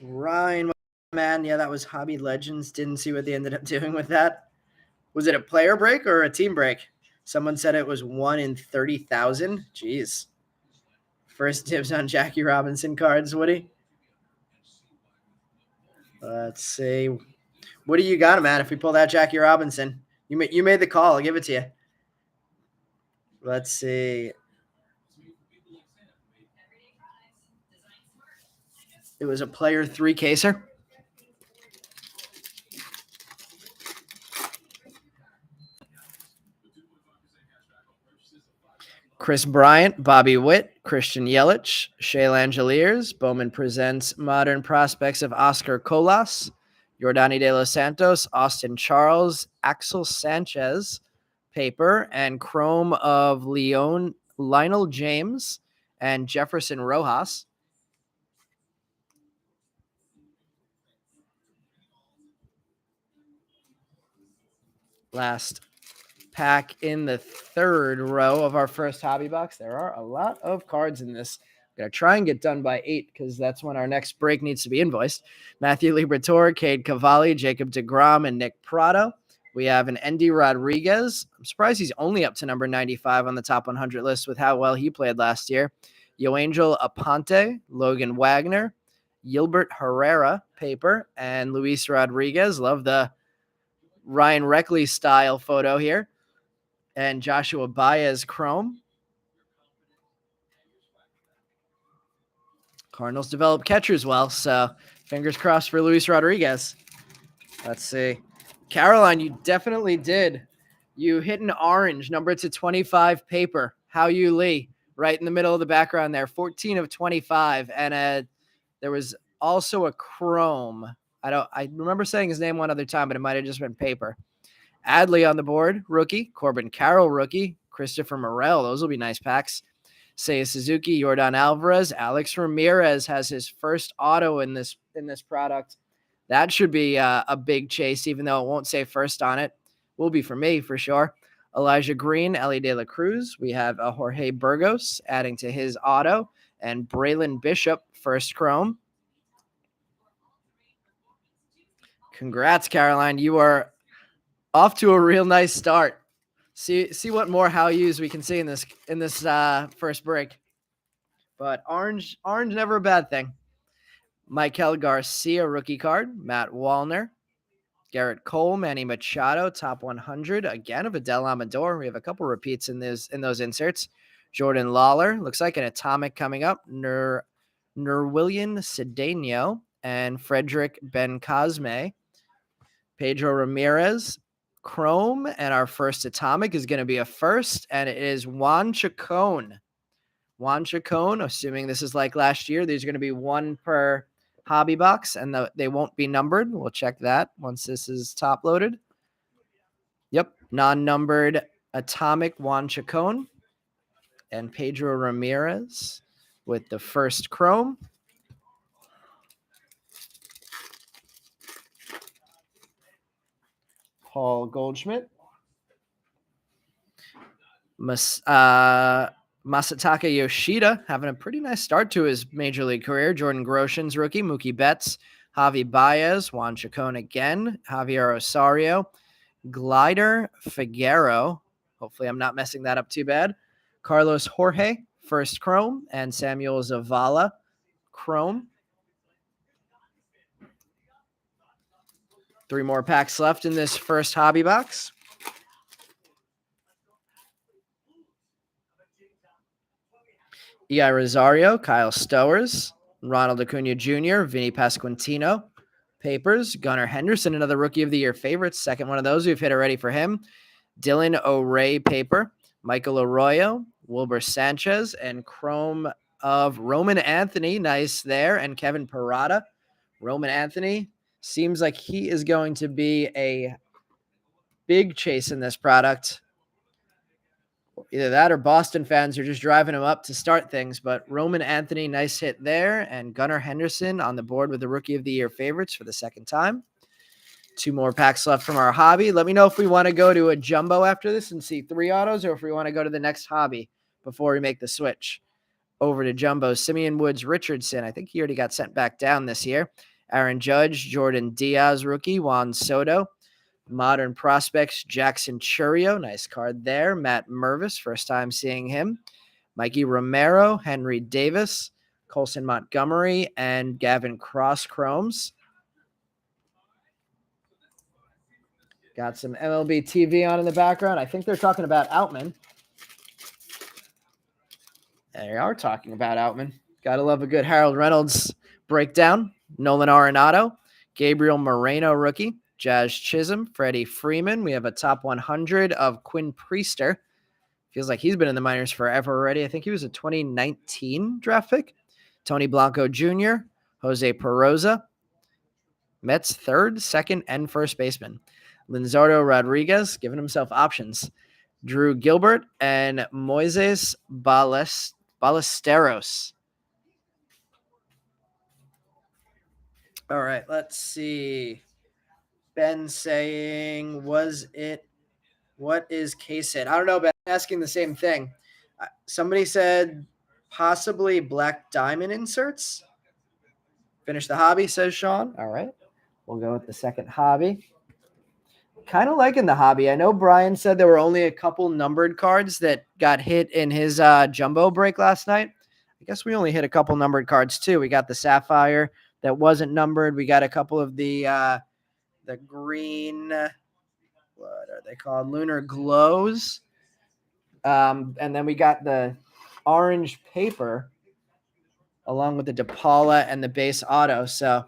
Ryan, man, yeah, that was Hobby Legends. Didn't see what they ended up doing with that. Was it a player break or a team break? Someone said it was 1 in 30,000. Jeez. First dibs on Jackie Robinson cards, Woody. Let's see. What do you got, man? If we pull that Jackie Robinson, you made the call. I'll give it to you. Let's see. It was a player 3 caser. Chris Bryant, Bobby Witt, Christian Yelich, Shea Langeliers. Bowman presents modern prospects of Oscar Colas, Yordani De Los Santos, Austin Charles, Axel Sanchez, paper, and chrome of Lionel James and Jefferson Rojas. Last pack in the third row of our first hobby box. There are a lot of cards in this. I'm going to try and get done by 8 because that's when our next break needs to be invoiced. Matthew Liberatore, Cade Cavalli, Jacob deGrom, and Nick Prado. We have an Endy Rodriguez. I'm surprised he's only up to number 95 on the top 100 list with how well he played last year. Yoangel Aponte, Logan Wagner, Gilbert Herrera, paper, and Luis Rodriguez. Love the Ryan Reckley style photo here. And Joshua Baez chrome. Cardinals develop catchers well, so fingers crossed for Luis Rodriguez. Let's see. Caroline, you definitely did. You hit an orange, number to 25 paper. Hao Yu Lee. right in the middle of the background there. 14 of 25. And there was also a chrome. I remember saying his name one other time, but it might have just been paper. Adley on the board, rookie. Corbin Carroll, rookie. Christopher Morel. Those will be nice packs. Seiya Suzuki, Yordan Alvarez, Alex Ramirez has his first auto in this product. That should be a big chase, even though it won't say first on it. Will be for me for sure. Elijah Green, Ellie De La Cruz. We have a Jorge Burgos adding to his auto, and Braylon Bishop first chrome. Congrats, Caroline. You are off to a real nice start. See what more how yous we can see in this first break. But orange never a bad thing. Michael Garcia rookie card, Matt Wallner, Garrett Cole, Manny Machado, top 100 again of Adele Amador. We have a couple repeats in those inserts. Jordan Lawler looks like an atomic coming up. Nerwillian Cedeno and Frederick Ben Cosme. Pedro Ramirez, chrome, and our first atomic is going to be a first, and it is Juan Chacon. Juan Chacon, assuming this is like last year, there's going to be one per hobby box, and they won't be numbered. We'll check that once this is top loaded. Yep, non-numbered atomic Juan Chacon and Pedro Ramirez with the first chrome. Paul Goldschmidt. Masataka Yoshida having a pretty nice start to his major league career. Jordan Groshans rookie, Mookie Betts, Javi Baez, Juan Chacon again, Javier Osario, Glider Figueroa. Hopefully I'm not messing that up too bad. Carlos Jorge, first chrome, and Samuel Zavala, chrome. 3 more packs left in this first hobby box. E.I. Rosario, Kyle Stowers, Ronald Acuna Jr., Vinny Pasquantino, Papers, Gunnar Henderson, another Rookie of the Year favorites. Second one of those we've hit already for him. Dylan O'Ray paper, Michael Arroyo, Wilbur Sanchez, and chrome of Roman Anthony. Nice there. And Kevin Parada. Roman Anthony seems like he is going to be a big chase in this product. Either that or Boston fans are just driving him up to start things. But Roman Anthony, nice hit there. And Gunnar Henderson on the board with the Rookie of the Year favorites for the second time. 2 more packs left from our hobby. Let me know if we want to go to a jumbo after this and see 3 autos, or if we want to go to the next hobby before we make the switch over to jumbo. Simeon Woods Richardson, I think he already got sent back down this year. Aaron Judge, Jordan Diaz rookie, Juan Soto. Modern Prospects, Jackson Churio, nice card there. Matt Mervis, first time seeing him. Mikey Romero, Henry Davis, Colson Montgomery, and Gavin Cross chromes. Got some MLB TV on in the background. I think they're talking about Outman. They are talking about Outman. Gotta love a good Harold Reynolds breakdown. Nolan Arenado, Gabriel Moreno rookie, Jazz Chisholm, Freddie Freeman. We have a top 100 of Quinn Priester. Feels like he's been in the minors forever already. I think he was a 2019 draft pick. Tony Blanco Jr., Jose Peroza, Mets third, second, and first baseman. Linzardo Rodriguez, giving himself options. Drew Gilbert and Moises Ballesteros. All right, let's see. Ben saying, what is case hit? I don't know, Ben. I'm asking the same thing. Somebody said possibly Black Diamond inserts. Finish the hobby, says Sean. All right. We'll go with the second hobby. Kind of liking the hobby. I know Brian said there were only a couple numbered cards that got hit in his jumbo break last night. I guess we only hit a couple numbered cards too. We got the Sapphire that wasn't numbered. We got a couple of the green, what are they called? Lunar Glows. And then we got the orange paper along with the DePaula and the base auto. So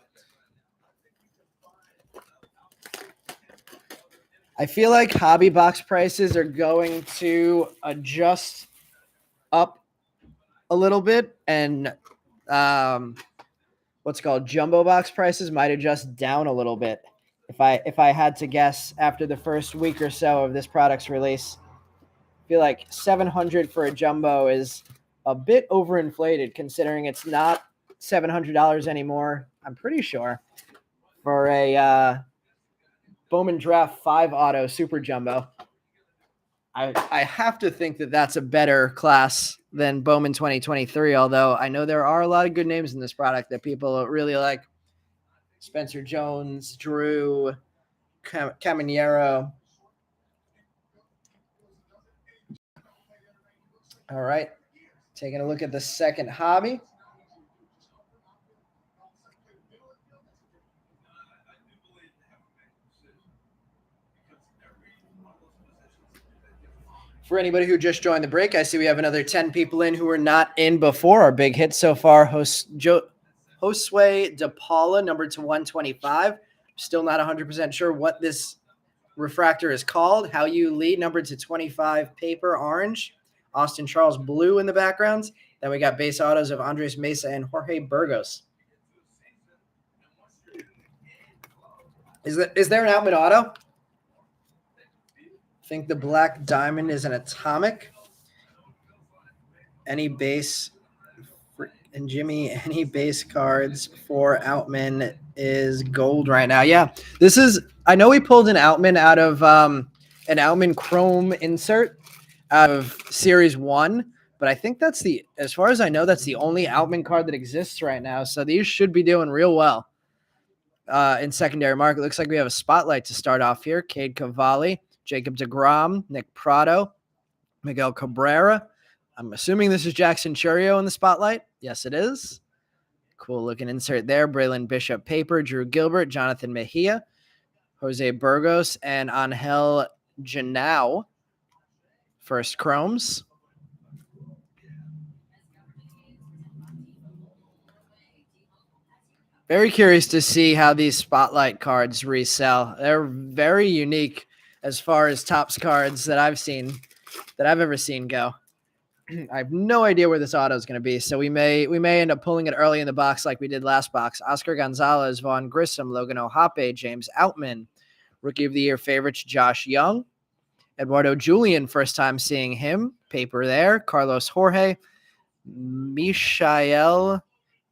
I feel like hobby box prices are going to adjust up a little bit, and what's called jumbo box prices might adjust down a little bit. If I had to guess after the first week or so of this product's release, I feel like 700 for a jumbo is a bit overinflated considering it's not $700 anymore. I'm pretty sure for a Bowman Draft 5 Auto Super Jumbo. I have to think that that's a better class than Bowman 2023, although I know there are a lot of good names in this product that people really like. Spencer Jones, Drew, Caminero. All right, taking a look at the second hobby. For anybody who just joined the break, I see we have another 10 people in who were not in before. Our big hit so far, Josue De Paula, numbered to 125. Still not 100% sure what this refractor is called. How You Lee, numbered to 25, paper orange. Austin Charles blue in the backgrounds. Then we got base autos of Andres Mesa and Jorge Burgos. Is there an Outman auto? I think the black diamond is an atomic. Any base and Jimmy, any base cards for Outman is gold right now. Yeah, this is. I know we pulled an Outman out of an Outman Chrome insert out of Series 1, but I think that's as far as I know, that's the only Outman card that exists right now. So these should be doing real well in secondary market. Looks like we have a spotlight to start off here. Cade Cavalli, Jacob deGrom, Nick Prado, Miguel Cabrera. I'm assuming this is Jackson Churio in the spotlight. Yes, it is. Cool looking insert there. Braylon Bishop paper, Drew Gilbert, Jonathan Mejia, Jose Burgos, and Angel Janau. First chromes. Very curious to see how these spotlight cards resell. They're very unique as far as Topps cards that I've ever seen go. I have no idea where this auto is going to be, so we may end up pulling it early in the box like we did last box. Oscar Gonzalez, Vaughn Grissom, Logan Ohape, James Outman, Rookie of the Year favorites Josh Young, Eduardo Julian, first time seeing him, paper there, Carlos Jorge, Michel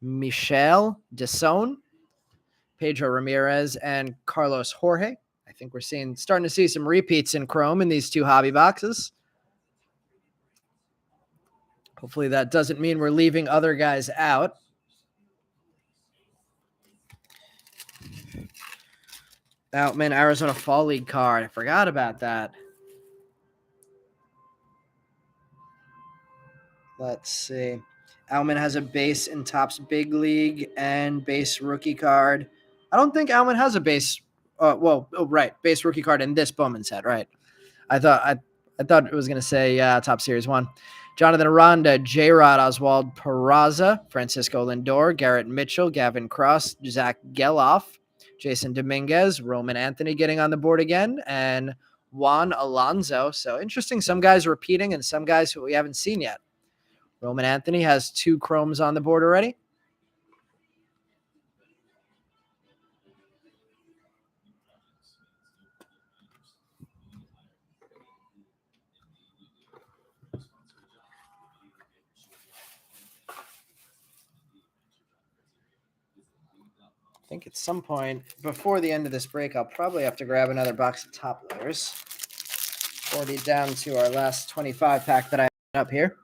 Deson, Pedro Ramirez, and Carlos Jorge. I think we're starting to see some repeats in Chrome in these two hobby boxes. Hopefully that doesn't mean we're leaving other guys out. Outman Arizona Fall League card. I forgot about that. Let's see. Outman has a base in Topps Big League and base rookie card. I don't think Outman has a base. Base rookie card in this Bowman set, right? I thought it was going to say Top Series 1. Jonathan Aranda, J-Rod, Oswald Peraza, Francisco Lindor, Garrett Mitchell, Gavin Cross, Zach Geloff, Jason Dominguez, Roman Anthony getting on the board again, and Juan Alonso. So interesting. Some guys repeating and some guys who we haven't seen yet. Roman Anthony has 2 chromes on the board already. I think at some point before the end of this break, I'll probably have to grab another box of top loaders. 40 down to our last 25 pack that I have up here.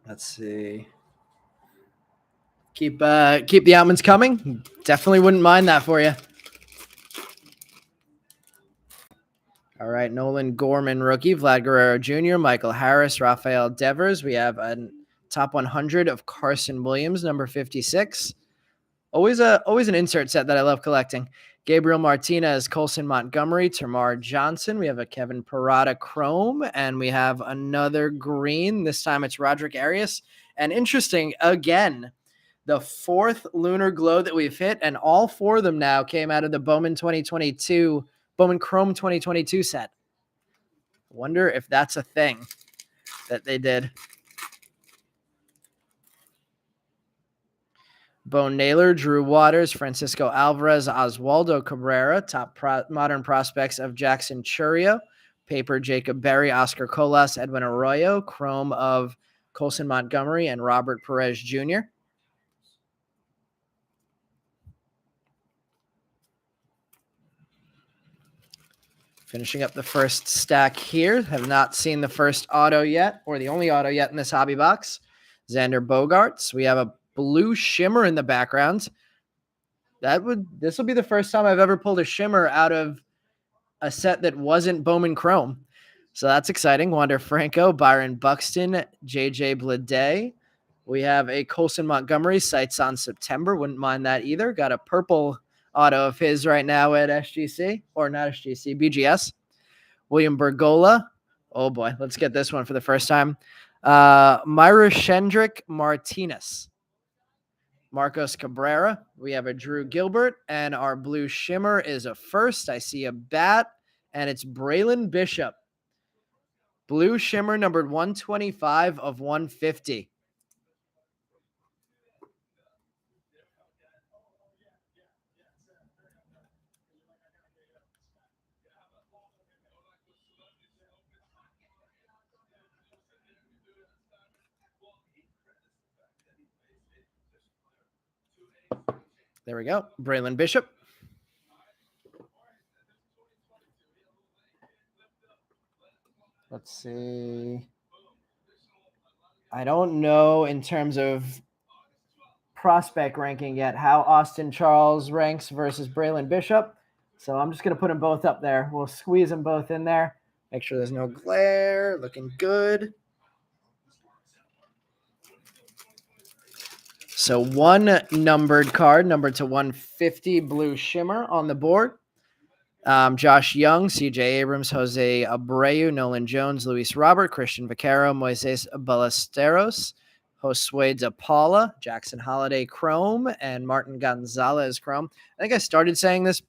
Let's see. Keep the Outmans coming. Definitely wouldn't mind that for you. All right, Nolan Gorman rookie, Vlad Guerrero Jr., Michael Harris, Rafael Devers. We have a top 100 of Carson Williams, number 56. Always an insert set that I love collecting. Gabriel Martinez, Colson Montgomery, Tamar Johnson. We have a Kevin Parada Chrome, and we have another green. This time it's Roderick Arias. And interesting, again, the 4th Lunar Glow that we've hit, and all 4 of them now came out of the Bowman Chrome 2022 set. Wonder if that's a thing that they did. Bo Naylor, Drew Waters, Francisco Alvarez, Oswaldo Cabrera, top modern prospects of Jackson Chourio, paper Jacob Berry, Oscar Colas, Edwin Arroyo, chrome of Colson Montgomery and Robert Perez Jr. Finishing up the first stack here. Have not seen the first auto yet, or the only auto yet in this hobby box. Xander Bogaerts. We have a blue shimmer in the background. This will be the first time I've ever pulled a shimmer out of a set that wasn't Bowman Chrome. So that's exciting. Wander Franco, Byron Buxton, JJ Bleday. We have a Colson Montgomery, sights on September. Wouldn't mind that either. Got a purple auto of his right now at SGC, or not SGC, BGS. William Bergola. Oh boy, let's get this one for the first time. Myra Shendrick Martinez. Marcos Cabrera. We have a Drew Gilbert, and our blue shimmer is a first. I see a bat, and it's Braylon Bishop. Blue shimmer numbered 125 of 150. There we go. Braylon Bishop. Let's see. I don't know in terms of prospect ranking yet how Austin Charles ranks versus Braylon Bishop. So I'm just going to put them both up there. We'll squeeze them both in there. Make sure there's no glare. Looking good. So one numbered card, numbered to 150, blue shimmer on the board. Josh Young, CJ Abrams, Jose Abreu, Nolan Jones, Luis Robert, Christian Vaquero, Moises Ballesteros, Josue De Paula, Jackson Holiday Chrome, and Martin Gonzalez Chrome. I think I started saying this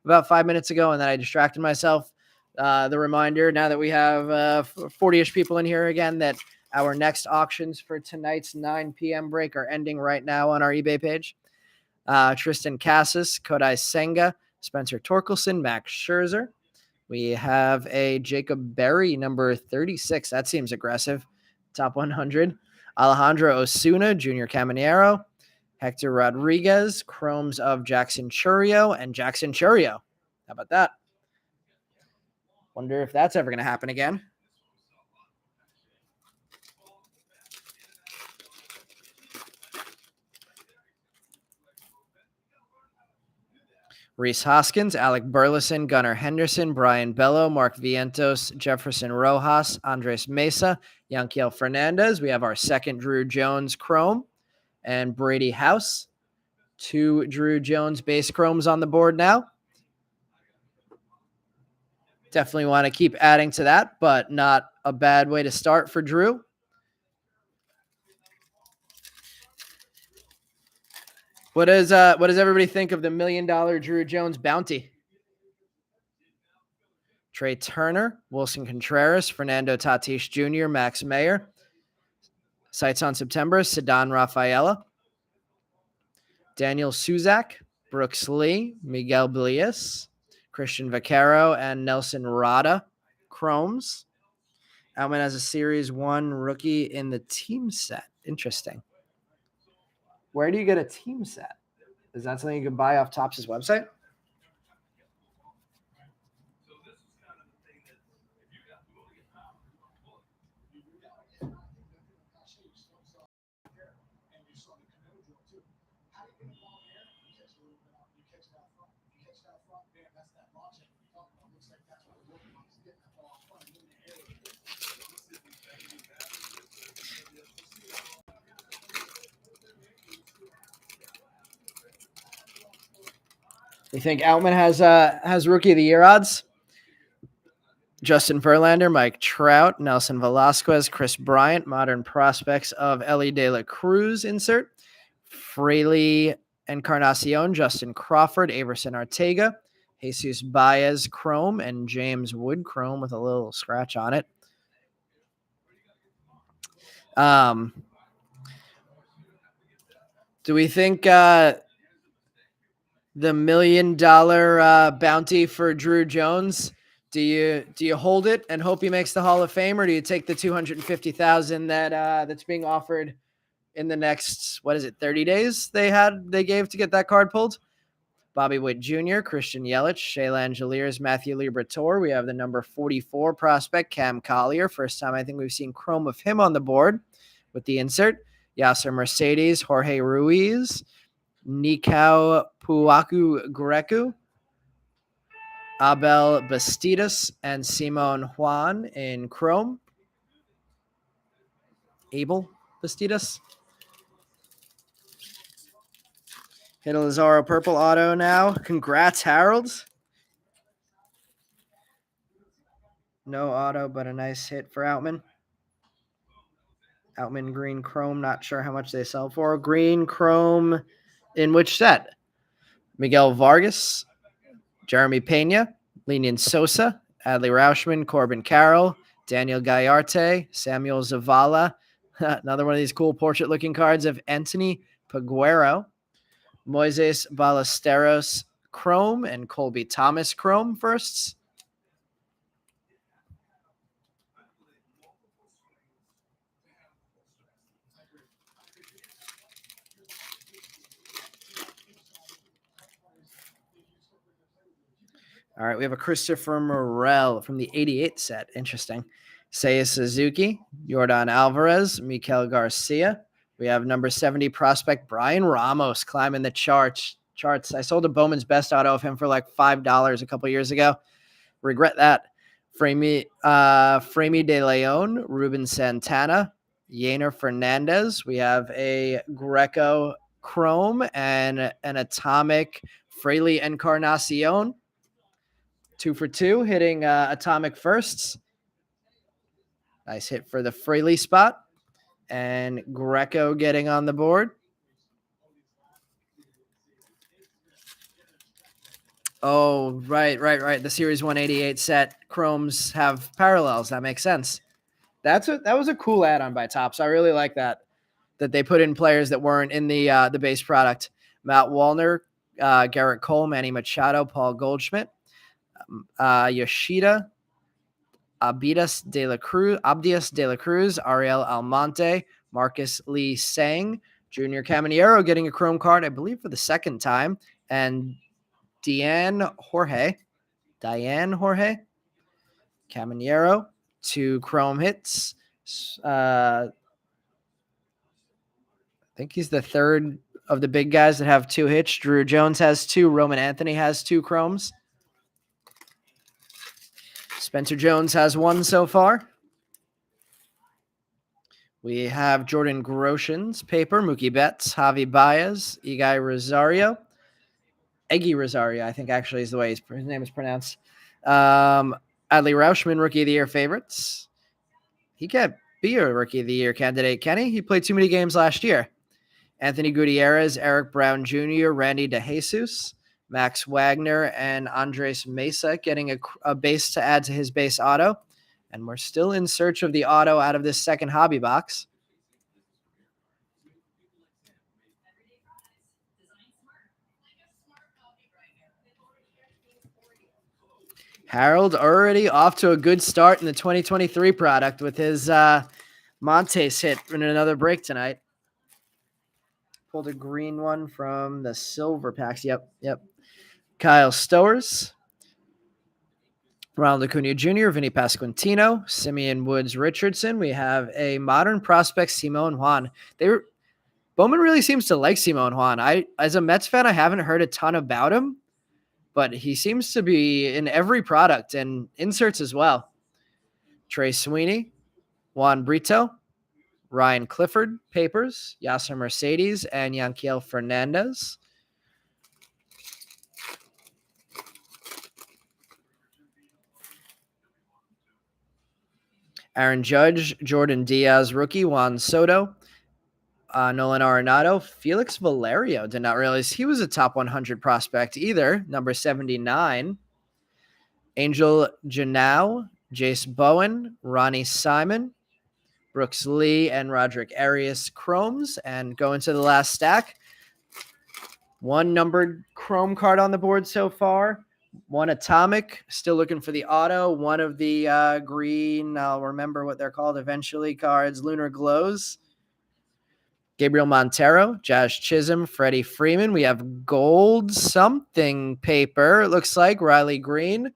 about 5 minutes ago, and then I distracted myself. The reminder, now that we have 40-ish people in here again, that our next auctions for tonight's 9 p.m. break are ending right now on our eBay page. Tristan Cassis, Kodai Senga, Spencer Torkelson, Max Scherzer. We have a Jacob Berry, number 36. That seems aggressive. Top 100. Alejandro Osuna, Junior Caminero. Hector Rodriguez, chromes of Jackson Chourio, and Jackson Chourio. How about that? Wonder if that's ever going to happen again. Rhys Hoskins, Alec Burleson, Gunnar Henderson, Brian Bello, Mark Vientos, Jefferson Rojas, Andres Mesa, Yanquiel Fernandez. We have our second Drew Jones Chrome, and Brady House. 2 Drew Jones base chromes on the board now. Definitely want to keep adding to that, but not a bad way to start for Drew. What does everybody think of the $1 million Drew Jones bounty? Trey Turner, Wilson Contreras, Fernando Tatis Jr., Max Mayer. Sights on September, Ceddanne Rafaela. Daniel Suzak, Brooks Lee, Miguel Blias, Christian Vaquero, and Nelson Rada. Chromes. Outman has a Series 1 rookie in the team set. Interesting. Where do you get a team set? Is that something you can buy off Topps' website? You think Outman has rookie of the year odds? Justin Verlander, Mike Trout, Nelson Velasquez, Chris Bryant, modern prospects of Ellie De La Cruz insert. Fraley Encarnacion, Justin Crawford, Averson Arteaga, Jesus Baez chrome and James Wood chrome with a little scratch on it. Do we think the $1 million bounty for Drew Jones? Do you hold it and hope he makes the Hall of Fame, or do you take the $250,000 that's being offered in the next 30 days they gave to get that card pulled? Bobby Witt Jr., Christian Yelich, Shea Langeliers, Matthew Liberatore. We have the number 44 prospect, Cam Collier. First time I think we've seen chrome of him on the board with the insert. Yasser Mercedes, Jorge Ruiz, Nikau Puaku Grecu, Abel Bastidas, and Simon Juan in chrome. Abel Bastidas. Hit a Lazaro purple auto now. Congrats, Harold. No auto, but a nice hit for Outman. Outman green chrome. Not sure how much they sell for. Green chrome in which set? Miguel Vargas, Jeremy Pena, Lenyn Sosa, Adley Rauschman, Corbin Carroll, Daniel Gallarte, Samuel Zavala. Another one of these cool portrait-looking cards of Anthony Paguero, Moises Ballesteros chrome, and Colby Thomas chrome firsts. All right, we have a Christopher Morel from the 88 set. Interesting. Seiya Suzuki, Jordan Alvarez, Mikel Garcia. We have number 70 prospect Brian Ramos climbing the charts. I sold a Bowman's best auto of him for like $5 a couple years ago. Regret that. Framy De Leon, Ruben Santana, Yainer Fernandez. We have a Greco Chrome and an Atomic Fraley Encarnacion. 2 for 2, hitting Atomic firsts. Nice hit for the Fraley spot. And Greco getting on the board. Oh, right. The Series 188 set chromes have parallels. That makes sense. That was a cool add-on by Topps. I really like that they put in players that weren't in the base product. Matt Wallner, Garrett Cole, Manny Machado, Paul Goldschmidt, Yoshida, Abdias de la Cruz, Ariel Almonte, Marcus Lee Sang, Junior Caminero getting a chrome card, I believe, for the second time, and Diane Jorge, Caminero, 2 chrome hits. I think he's the third of the big guys that have 2 hits. Drew Jones has 2. Roman Anthony has 2 chromes. Spencer Jones has 1 so far. We have Jordan Groshans paper, Mookie Betts, Javi Baez, Eggy Rosario, I think actually is the way his name is pronounced. Adley Rauschman, Rookie of the Year favorites. He can't be a Rookie of the Year candidate, can he? He played too many games last year. Anthony Gutierrez, Eric Brown Jr., Randy DeJesus, Max Wagner, and Andres Mesa getting a base to add to his base auto. And we're still in search of the auto out of this second hobby box. Harold already off to a good start in the 2023 product with his Montes hit in another break tonight. Pulled a green one from the silver packs. Yep. Kyle Stowers, Ronald Acuna Jr., Vinny Pasquantino, Simeon Woods Richardson. We have a modern prospect, Simon Juan. Bowman really seems to like Simon Juan. As a Mets fan, I haven't heard a ton about him, but he seems to be in every product and inserts as well. Trey Sweeney, Juan Brito, Ryan Clifford, papers, Yasser Mercedes, and Yanquiel Fernandez. Aaron Judge, Jordan Diaz, rookie, Juan Soto, Nolan Arenado. Felix Valerio. Did not realize he was a top 100 prospect either. Number 79. Angel Janau, Jace Bowen, Ronnie Simon, Brooks Lee, and Roderick Arias Chromes. And go into the last stack. One numbered Chrome card on the board so far. One Atomic, still looking for the auto. One of the green, I'll remember what they're called eventually, cards, Lunar Glows. Gabriel Montero, Jazz Chisholm, Freddie Freeman. We have gold something paper, it looks like, Riley Green.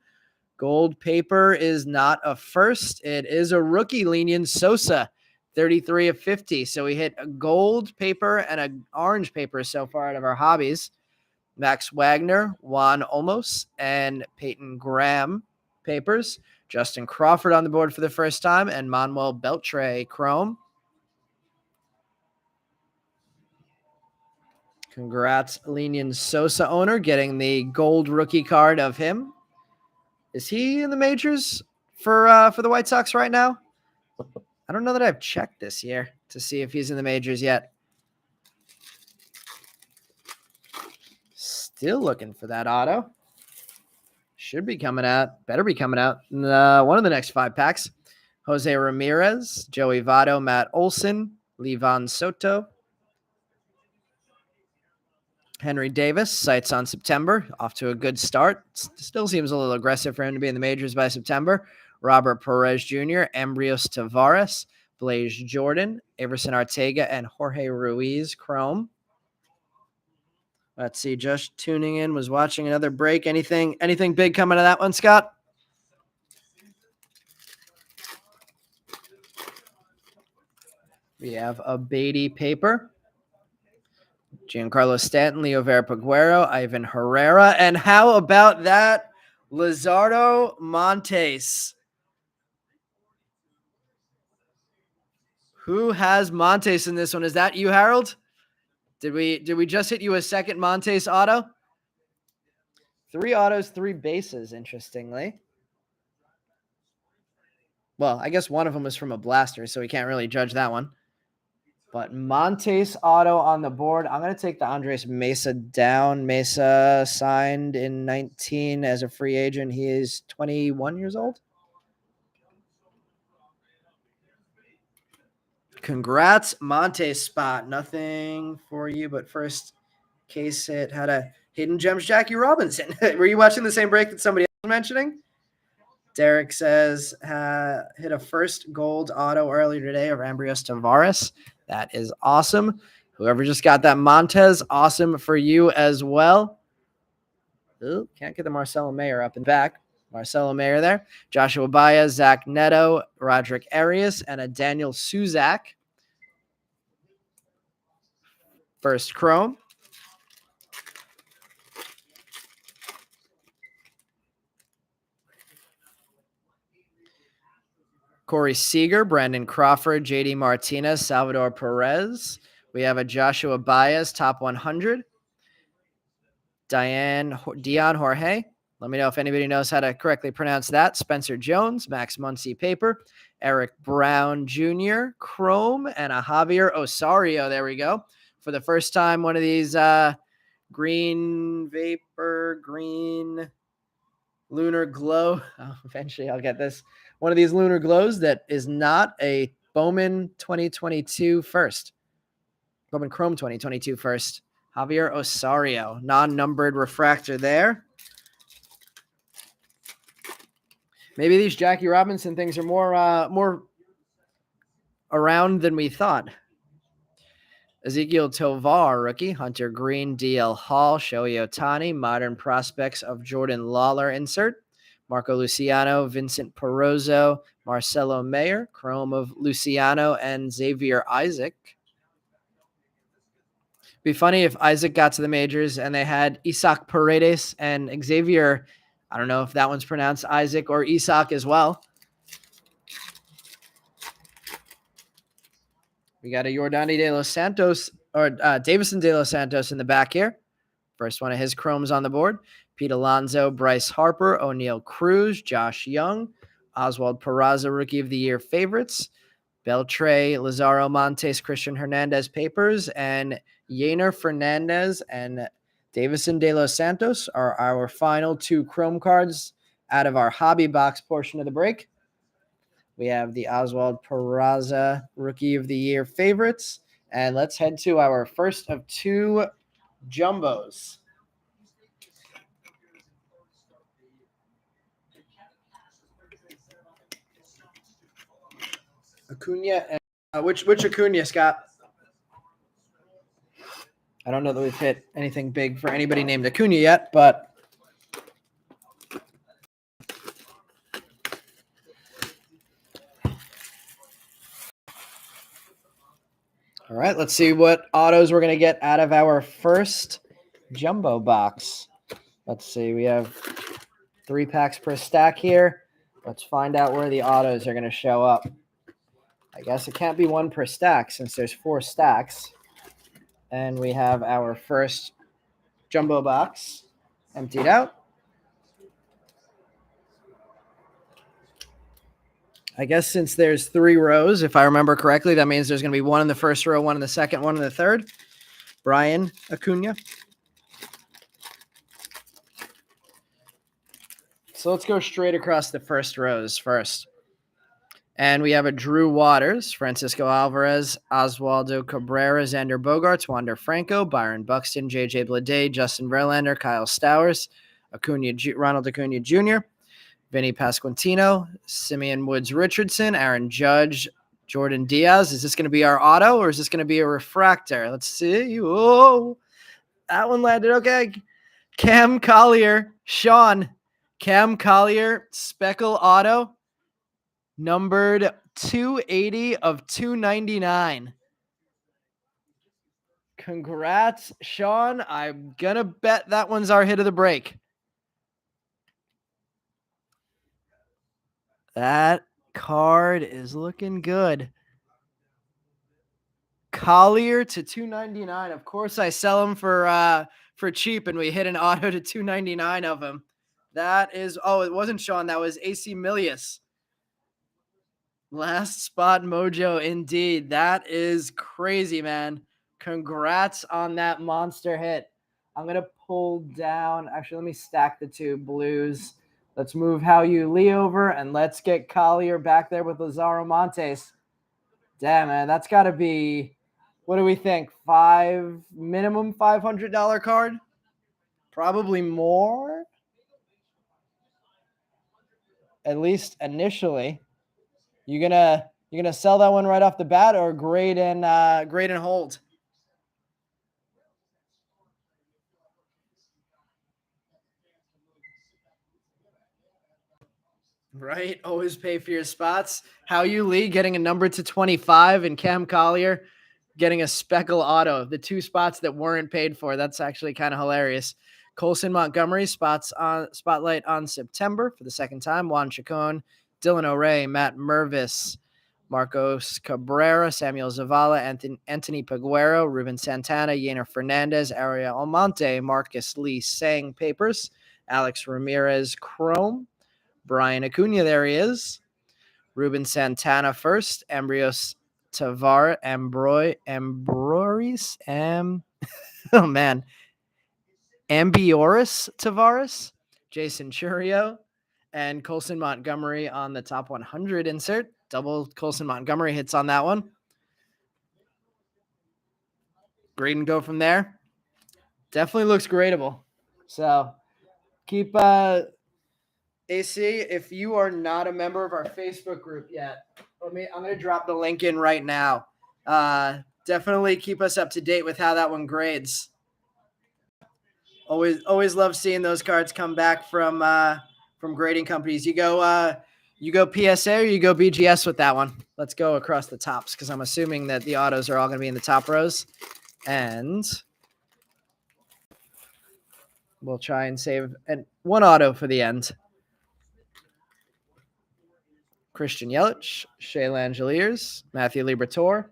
Gold paper is not a first. It is a rookie, Lenyon Sosa, 33 of 50. So we hit a gold paper and an orange paper so far out of our hobbies. Max Wagner, Juan Olmos, and Peyton Graham papers. Justin Crawford on the board for the first time, and Manuel Beltre Chrome. Congrats, Lenyon Sosa owner, getting the gold rookie card of him. Is he in the majors for the White Sox right now? I don't know that I've checked this year to see if he's in the majors yet. Still looking for that auto. Should be coming out. Better be coming out in one of the next 5 packs. Jose Ramirez, Joey Votto, Matt Olson, Livan Soto, Henry Davis, sights on September, off to a good start. Still seems a little aggressive for him to be in the majors by September. Robert Perez Jr., Ambrios Tavares, Blaze Jordan, Everson Arteaga, and Jorge Ruiz Chrome. Let's see, just tuning in, was watching another break. Anything big coming to that one, Scott? We have a Beatty paper. Giancarlo Stanton, Leo Vera-Paguero, Ivan Herrera, and how about that Lizardo Montes? Who has Montes in this one? Is that you, Harold? Did we just hit you a second Montes auto? 3 autos, 3 bases, interestingly. Well, I guess one of them was from a blaster, so we can't really judge that one. But Montes auto on the board. I'm going to take the Andres Mesa down. Mesa signed in 19 as a free agent. He is 21 years old. Congrats, Montes spot. Nothing for you, but first case hit had a Hidden Gems Jackie Robinson. Were you watching the same break that somebody else was mentioning? Derek says, hit a first gold auto earlier today of Ambrios Tavares. That is awesome. Whoever just got that Montes, awesome for you as well. Ooh, can't get the Marcelo Mayer up and back. Marcelo Mayer there. Joshua Baez, Zach Neto, Roderick Arias, and a Daniel Suzak. First Chrome. Corey Seager, Brandon Crawford, JD Martinez, Salvador Perez. We have a Joshua Baez, top 100. Dion Jorge. Let me know if anybody knows how to correctly pronounce that. Spencer Jones, Max Muncy paper. Eric Brown Jr., Chrome, and a Javier Osario. There we go. For the first time, one of these green vapor, green lunar glow. Oh, eventually I'll get this. One of these lunar glows that is not a Bowman 2022 first. Bowman Chrome 2022 first. Javier Osario, non-numbered refractor there. Maybe these Jackie Robinson things are more around than we thought. Ezekiel Tovar, rookie. Hunter Green, DL Hall, Shohei Ohtani, modern prospects of Jordan Lawler insert. Marco Luciano, Vincent Perozzo, Marcelo Mayer, Chrome of Luciano, and Xavier Isaac. Be funny if Isaac got to the majors and they had Isaac Paredes and Xavier. I don't know if that one's pronounced Isaac or Isaac as well. We got a Yordani de los Santos or Davison de los Santos in the back here. First one of his chromes on the board. Pete Alonso, Bryce Harper, O'Neal Cruz, Josh Young, Oswald Peraza, Rookie of the Year favorites. Beltre, Lazaro Montes, Christian Hernandez papers, and Yener Fernandez and Davison De Los Santos are our final 2 Chrome cards out of our hobby box portion of the break. We have the Oswald Peraza Rookie of the Year favorites. And let's head to our first of 2 jumbos. Acuna and which Acuna, Scott? I don't know that we've hit anything big for anybody named Acuna yet, but all right, let's see what autos we're going to get out of our first jumbo box. Let's see. We have 3 packs per stack here. Let's find out where the autos are going to show up. I guess it can't be 1 per stack since there's 4 stacks. And we have our first jumbo box emptied out. I guess since there's 3 rows, if I remember correctly, that means there's going to be 1 in the first row, 1 in the second, 1 in the third. Brian Acuna. So let's go straight across the first rows first. And we have a Drew Waters, Francisco Alvarez, Oswaldo Cabrera, Xander Bogaerts, Wander Franco, Byron Buxton, J.J. Bleday, Justin Verlander, Kyle Stowers, Ronald Acuna Jr., Vinny Pasquantino, Simeon Woods Richardson, Aaron Judge, Jordan Diaz. Is this going to be our auto or is this going to be a refractor? Let's see. Oh, that one landed okay. Cam Collier, Sean. Cam Collier, Speckle auto. Numbered 280 of 299. Congrats, Sean. I'm going to bet that one's our hit of the break. That card is looking good. Collier to 299. Of course, I sell him for cheap, and we hit an auto to 299 of him. That is, oh, it wasn't Sean. That was AC Milius. Last spot mojo indeed. That is crazy, man. Congrats on that monster hit. I'm going to pull down. Actually, let me stack the 2 blues. Let's move How You Lee over, and let's get Collier back there with Lazaro Montes. Damn, man. That's got to be, what do we think, minimum $500 card? Probably more. At least initially. You gonna sell that one right off the bat or grade and hold? Right, always pay for your spots. How You Lee getting a number to 25 and Cam Collier getting a Speckle auto. The 2 spots that weren't paid for. That's actually kind of hilarious. Colson Montgomery spotlight on September for the second time. Juan Chacon, Dylan O'Reilly, Matt Mervis, Marcos Cabrera, Samuel Zavala, Anthony Paguero, Ruben Santana, Yener Fernandez, Ariel Almonte, Marcus Lee Sang papers, Alex Ramirez Chrome, Brian Acuna, there he is, Ruben Santana first, Ambrose Tavar, Ambroris, oh man, Ambioris Tavares, Jason Churio, and Colson Montgomery on the top 100 insert. Double Colson Montgomery hits on that one. Grade and go from there. Definitely looks gradable. So keep AC, if you are not a member of our Facebook group yet, I'm going to drop the link in right now. Definitely keep us up to date with how that one grades. Always love seeing those cards come back from grading companies. You go PSA or you go BGS with that one? Let's go across the tops because I'm assuming that the autos are all going to be in the top rows. And we'll try and save one auto for the end. Christian Yelich, Shea Langeliers, Matthew Liberatore,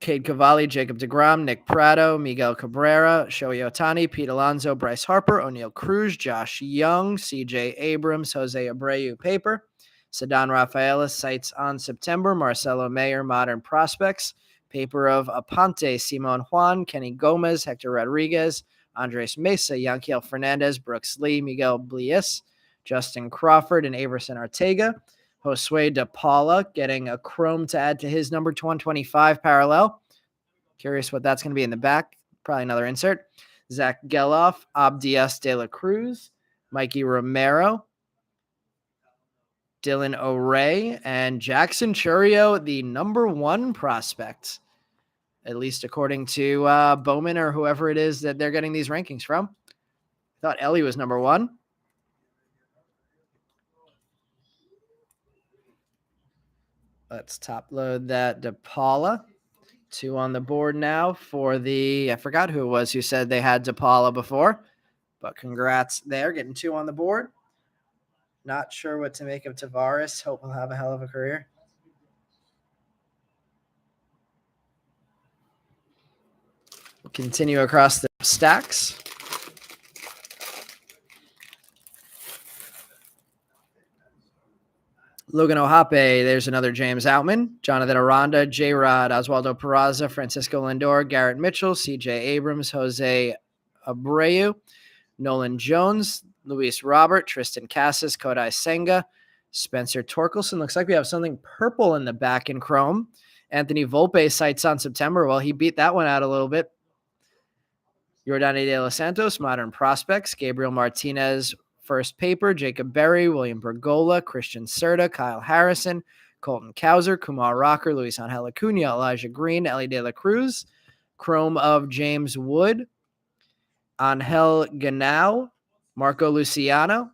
Cade Cavalli, Jacob deGrom, Nick Pratto, Miguel Cabrera, Shohei Ohtani, Pete Alonso, Bryce Harper, O'Neal Cruz, Josh Young, CJ Abrams, Jose Abreu paper, Ceddanne Rafaela, Sights on September. Marcelo Mayer, Modern Prospects. Paper of Aponte, Simon Juan, Kenny Gomez, Hector Rodriguez, Andres Mesa, Yanquiel Fernandez, Brooks Lee, Miguel Blies, Justin Crawford, and Averson Arteaga. Josue De Paula getting a chrome to add to his number 125 parallel. Curious what that's going to be in the back. Probably another insert. Zach Geloff, Abdias De La Cruz, Mikey Romero, Dylan O'Ray, and Jackson Churio, the number 1 prospect, at least according to Bowman or whoever it is that they're getting these rankings from. I thought Ellie was number 1. Let's top load that De Paula. 2 on the board now for the, I forgot who it was who said they had De Paula before, but congrats there, getting 2 on the board. Not sure what to make of Tavares. Hope he'll have a hell of a career. We'll continue across the stacks. Logan Ohape, there's another James Outman, Jonathan Aranda, J-Rod, Oswaldo Peraza, Francisco Lindor, Garrett Mitchell, CJ Abrams, Jose Abreu, Nolan Jones, Luis Robert, Tristan Cassis, Kodai Senga, Spencer Torkelson. Looks like we have something purple in the back in chrome. Anthony Volpe, Sights on September. Well, he beat that one out a little bit. Yordani De Los Santos, Modern Prospects, Gabriel Martinez, First Paper, Jacob Berry, William Bergola, Christian Serta, Kyle Harrison, Colton Cowser, Kumar Rocker, Luis Angel Acuna, Elijah Green, Ellie De La Cruz, chrome of James Wood, Angel Ganau, Marco Luciano,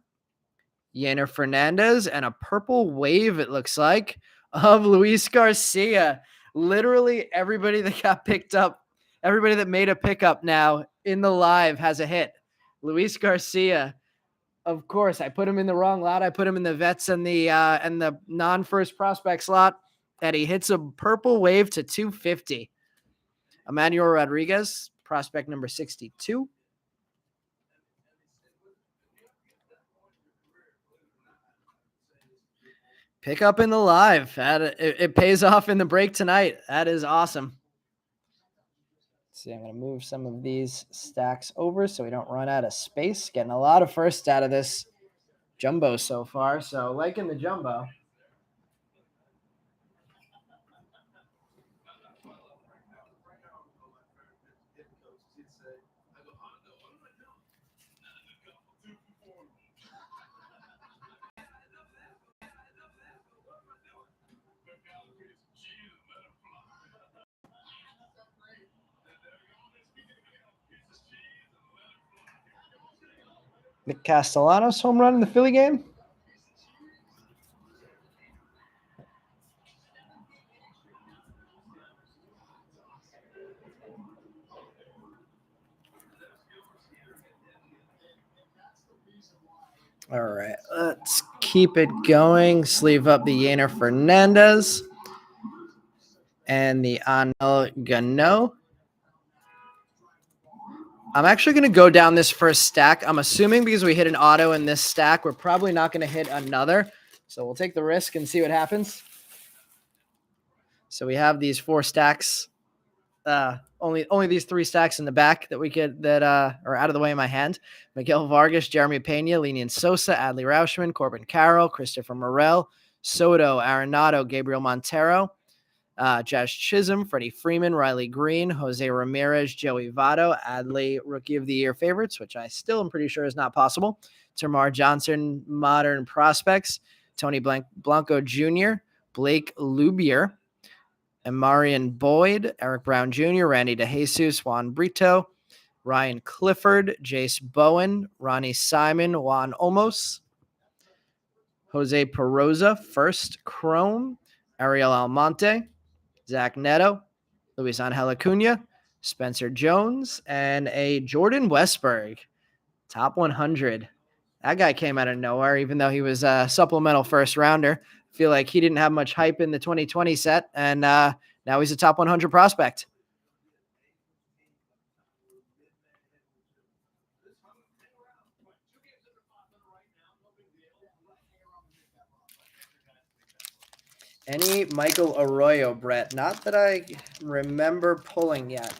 Yainer Fernandez, and a purple wave, it looks like, of Luis Garcia. Literally everybody that got picked up, everybody that made a pickup now in the live has a hit. Luis Garcia, of course, I put him in the wrong lot. I put him in the vets and the non-first prospect slot, and he hits a purple wave to 250. Emmanuel Rodriguez, prospect number 62. Pick up in the live. It pays off in the break tonight. That is awesome. Let's see, I'm going to move some of these stacks over so we don't run out of space. Getting a lot of firsts out of this jumbo so far. So liking the jumbo. Nick Castellanos home run in the Philly game. All right, let's keep it going. Sleeve up the Yainer Fernandez and the Angel Gano. I'm actually going to go down this first stack. I'm assuming because we hit an auto in this stack, we're probably not going to hit another. So we'll take the risk and see what happens. So we have these 4 stacks. Only these 3 stacks in the back that we could that are out of the way in my hand. Miguel Vargas, Jeremy Pena, Lenian Sosa, Adley Rauschman, Corbin Carroll, Christopher Morel, Soto, Arenado, Gabriel Montero, Josh Chisholm, Freddie Freeman, Riley Green, Jose Ramirez, Joey Votto, Adley Rookie of the Year favorites, which I still am pretty sure is not possible. Termar Johnson, Modern Prospects, Tony Blanco Jr., Blake Lubier, and Marion Boyd, Eric Brown Jr., Randy DeJesus, Juan Brito, Ryan Clifford, Jace Bowen, Ronnie Simon, Juan Olmos, Jose Peroza, First Chrome, Ariel Almonte, Zach Neto, Luis Angel Acuna, Spencer Jones, and a Jordan Westberg, top 100. That guy came out of nowhere, even though he was a supplemental first rounder. I feel like he didn't have much hype in the 2020 set, and now he's a top 100 prospect. Any Michael Arroyo, Brett? Not that I remember pulling yet.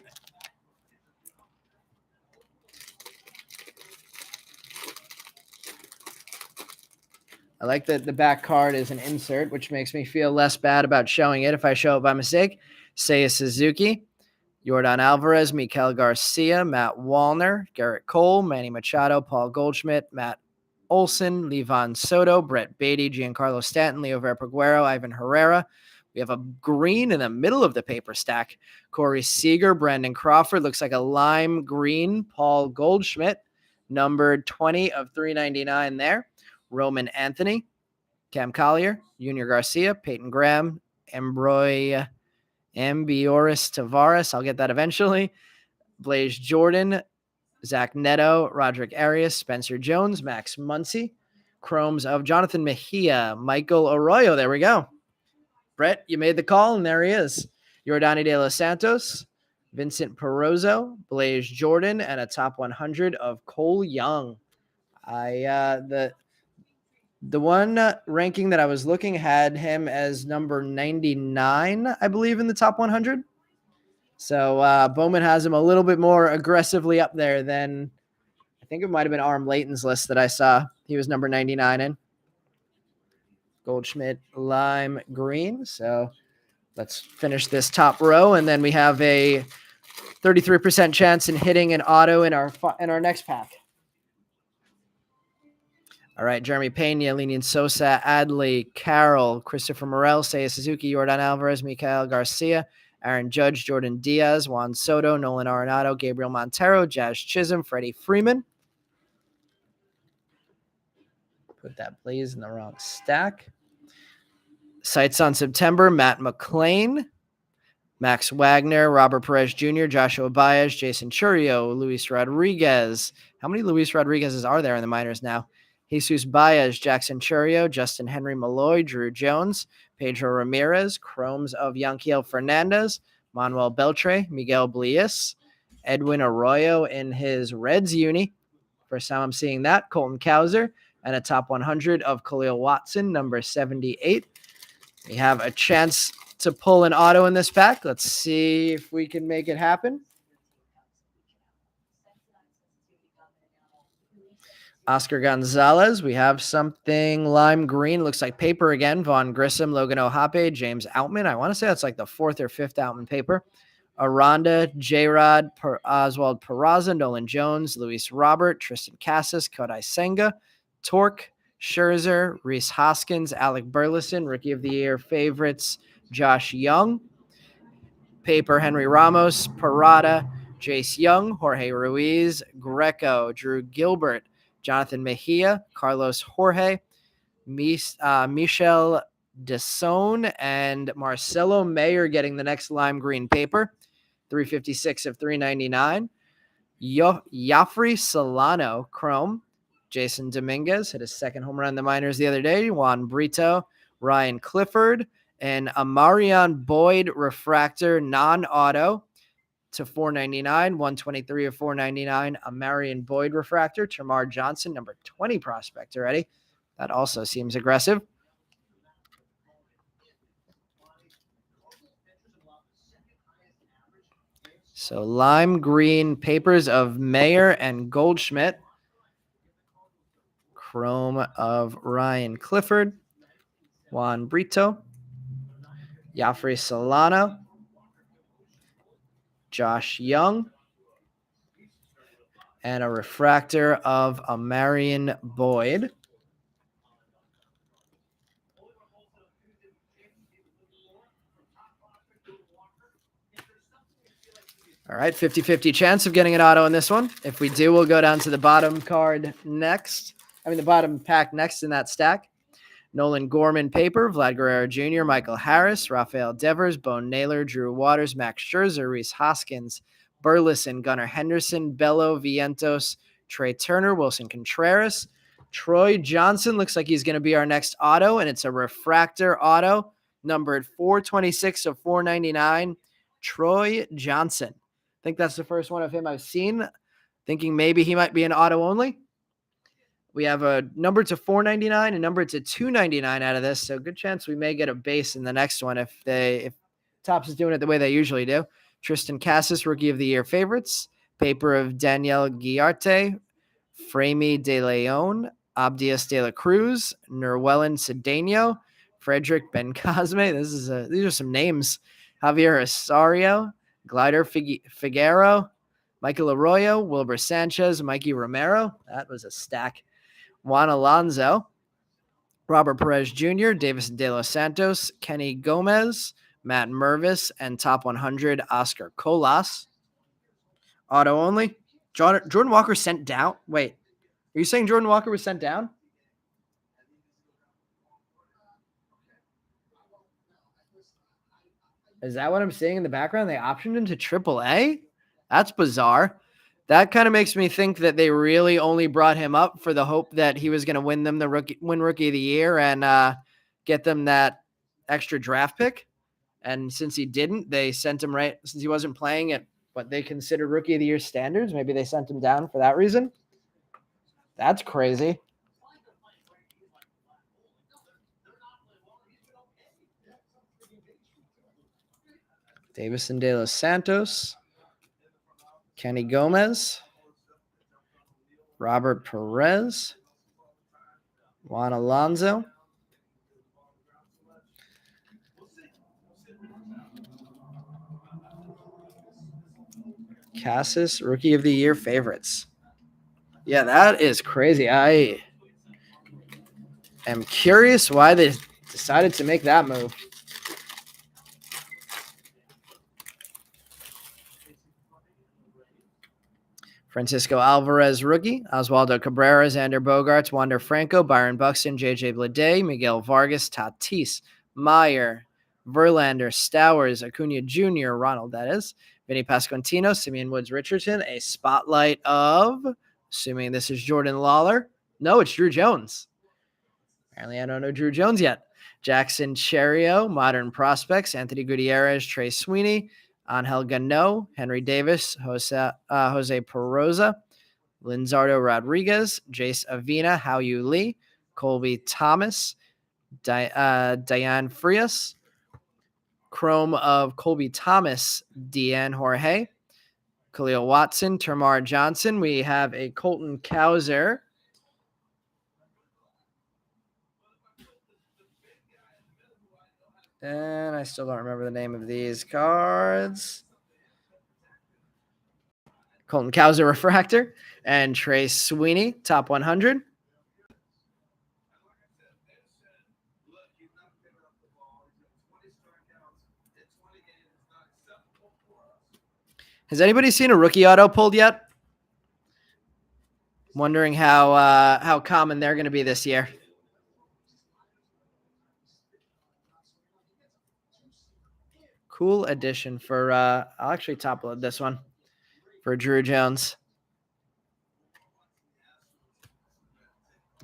I like that the back card is an insert, which makes me feel less bad about showing it if I show it by mistake. Seiya Suzuki, Yordan Alvarez, Miguel Garcia, Matt Wallner, Garrett Cole, Manny Machado, Paul Goldschmidt, Matt Olson, Levon Soto, Brett Beatty, Giancarlo Stanton, Leo Verpaguero, Ivan Herrera. We have a green in the middle of the paper stack. Corey Seager, Brandon Crawford, looks like a lime green. Paul Goldschmidt, numbered 20 of 399 there. Roman Anthony, Cam Collier, Junior Garcia, Peyton Graham, Ambioris Tavares. I'll get that eventually. Blaze Jordan, Zach Neto, Roderick Arias, Spencer Jones, Max Muncy, chromes of Jonathan Mejia, Michael Arroyo. There we go. Brett, you made the call, and there he is. Yordani De Los Santos, Vincent Perozzo, Blaze Jordan, and a top 100 of Cole Young. The one ranking that I was looking had him as number 99, I believe, in the top 100. So Bowman has him a little bit more aggressively up there than I think it might have been Arm Layton's list that I saw. He was number 99 in. Goldschmidt, lime green. So let's finish this top row, and then we have a 33% chance in hitting an auto in our next pack. All right, Jeremy Pena, Lennon Sosa, Adley, Carroll, Christopher Morel, Seiya Suzuki, Yordan Alvarez, Miguel Garcia, Aaron Judge, Jordan Diaz, Juan Soto, Nolan Arenado, Gabriel Montero, Jazz Chisholm, Freddie Freeman. Put that please in the wrong stack. Sights on September, Matt McClain, Max Wagner, Robert Perez Jr., Joshua Baez, Jason Churio, Luis Rodriguez. How many Luis Rodriguez's are there in the minors now? Jesus Baez, Jackson Churio, Justin Henry Malloy, Drew Jones, Pedro Ramirez, chromes of Yanquiel Fernandez, Manuel Beltre, Miguel Blias, Edwin Arroyo in his Reds uni. First time I'm seeing that. Colton Cowser, and a top 100 of Khalil Watson, number 78. We have a chance to pull an auto in this pack. Let's see if we can make it happen. Oscar Gonzalez. We have something lime green. Looks like paper again. Vaughn Grissom, Logan O'Hoppe, James Outman. I want to say that's like the fourth or fifth Outman paper. Aranda, J-Rod, Oswald Peraza, Nolan Jones, Luis Robert, Tristan Cassis, Kodai Senga, Torque, Scherzer, Rhys Hoskins, Alec Burleson, Rookie of the Year favorites, Josh Young, paper Henry Ramos, Parada, Jace Young, Jorge Ruiz, Greco, Drew Gilbert, Jonathan Mejia, Carlos Jorge, Michel Desone, and Marcelo Mayer getting the next lime green paper. 356 of 399. Yafri Solano, chrome. Jason Dominguez hit his second home run in the minors the other day. Juan Brito, Ryan Clifford, and Amarian Boyd refractor non-auto to 499, 123 of 499. Amarian Boyd refractor. Termar Johnson, number 20 prospect already. That also seems aggressive. So lime green papers of Mayer and Goldschmidt. Chrome of Ryan Clifford, Juan Brito, Yafri Solano, Josh Young, and a refractor of Amarian Boyd. All right, 50-50 chance of getting an auto in this one. If we do, we'll go down to the bottom card next. The bottom pack next in that stack. Nolan Gorman paper, Vlad Guerrero Jr., Michael Harris, Rafael Devers, Bone Naylor, Drew Waters, Max Scherzer, Rhys Hoskins, Burleson, Gunnar Henderson, Bello, Vientos, Trey Turner, Wilson Contreras. Troy Johnson looks like he's going to be our next auto, and it's a refractor auto, numbered 426 of 499. Troy Johnson. I think that's the first one of him I've seen, thinking maybe he might be an auto only. We have a number to 499, a number to 299 out of this. So good chance we may get a base in the next one if Topps is doing it the way they usually do. Tristan Cassis, Rookie of the Year favorites. Paper of Daniel Guiarte, Framey De Leon, Abdias De La Cruz, Nerwellen Cedeno, Frederick Bencosme. These are some names. Javier Osorio, Glider Figueroa, Michael Arroyo, Wilbur Sanchez, Mikey Romero. That was a stack. Juan Alonso, Robert Perez Jr., Davison De Los Santos, Kenny Gomez, Matt Mervis, and top 100, Oscar Colas. Auto only. Jordan Walker sent down. Wait, are you saying Jordan Walker was sent down? Is that what I'm seeing in the background? They optioned him to AAA? That's bizarre. That kind of makes me think that they really only brought him up for the hope that he was going to win them the rookie of the year and get them that extra draft pick. And since he didn't, they sent him right since he wasn't playing at what they consider rookie of the year standards. Maybe they sent him down for that reason. That's crazy. Davison De Los Santos, Kenny Gomez, Robert Perez, Juan Alonso, Cassis, Rookie of the Year favorites. Yeah, that is crazy. I am curious why they decided to make that move. Francisco Alvarez, rookie. Oswaldo Cabrera, Xander Bogaerts, Wander Franco, Byron Buxton, J.J. Bleday, Miguel Vargas, Tatis, Meyer, Verlander, Stowers, Acuna Jr., Ronald, that is, Vinny Pasquantino, Simeon Woods Richardson, a spotlight of, assuming this is Jordan Lawler. No, it's Drew Jones. Apparently, I don't know Drew Jones yet. Jackson Cherio, Modern Prospects, Anthony Gutierrez, Trey Sweeney, Angel Gano, Henry Davis, Jose Peroza, Linzardo Rodriguez, Jace Avina, Hao Yu Lee, Colby Thomas, Diane Frias, Chrome of Colby Thomas, Deanne Jorge, Khalil Watson, Termar Johnson. We have a Colton Cowser. And I still don't remember the name of these cards. Colton Cowser Refractor and Trey Sweeney, top 100. Has anybody seen a rookie auto pulled yet? Wondering how common they're going to be this year. Cool addition for I'll actually top load this one for Drew Jones.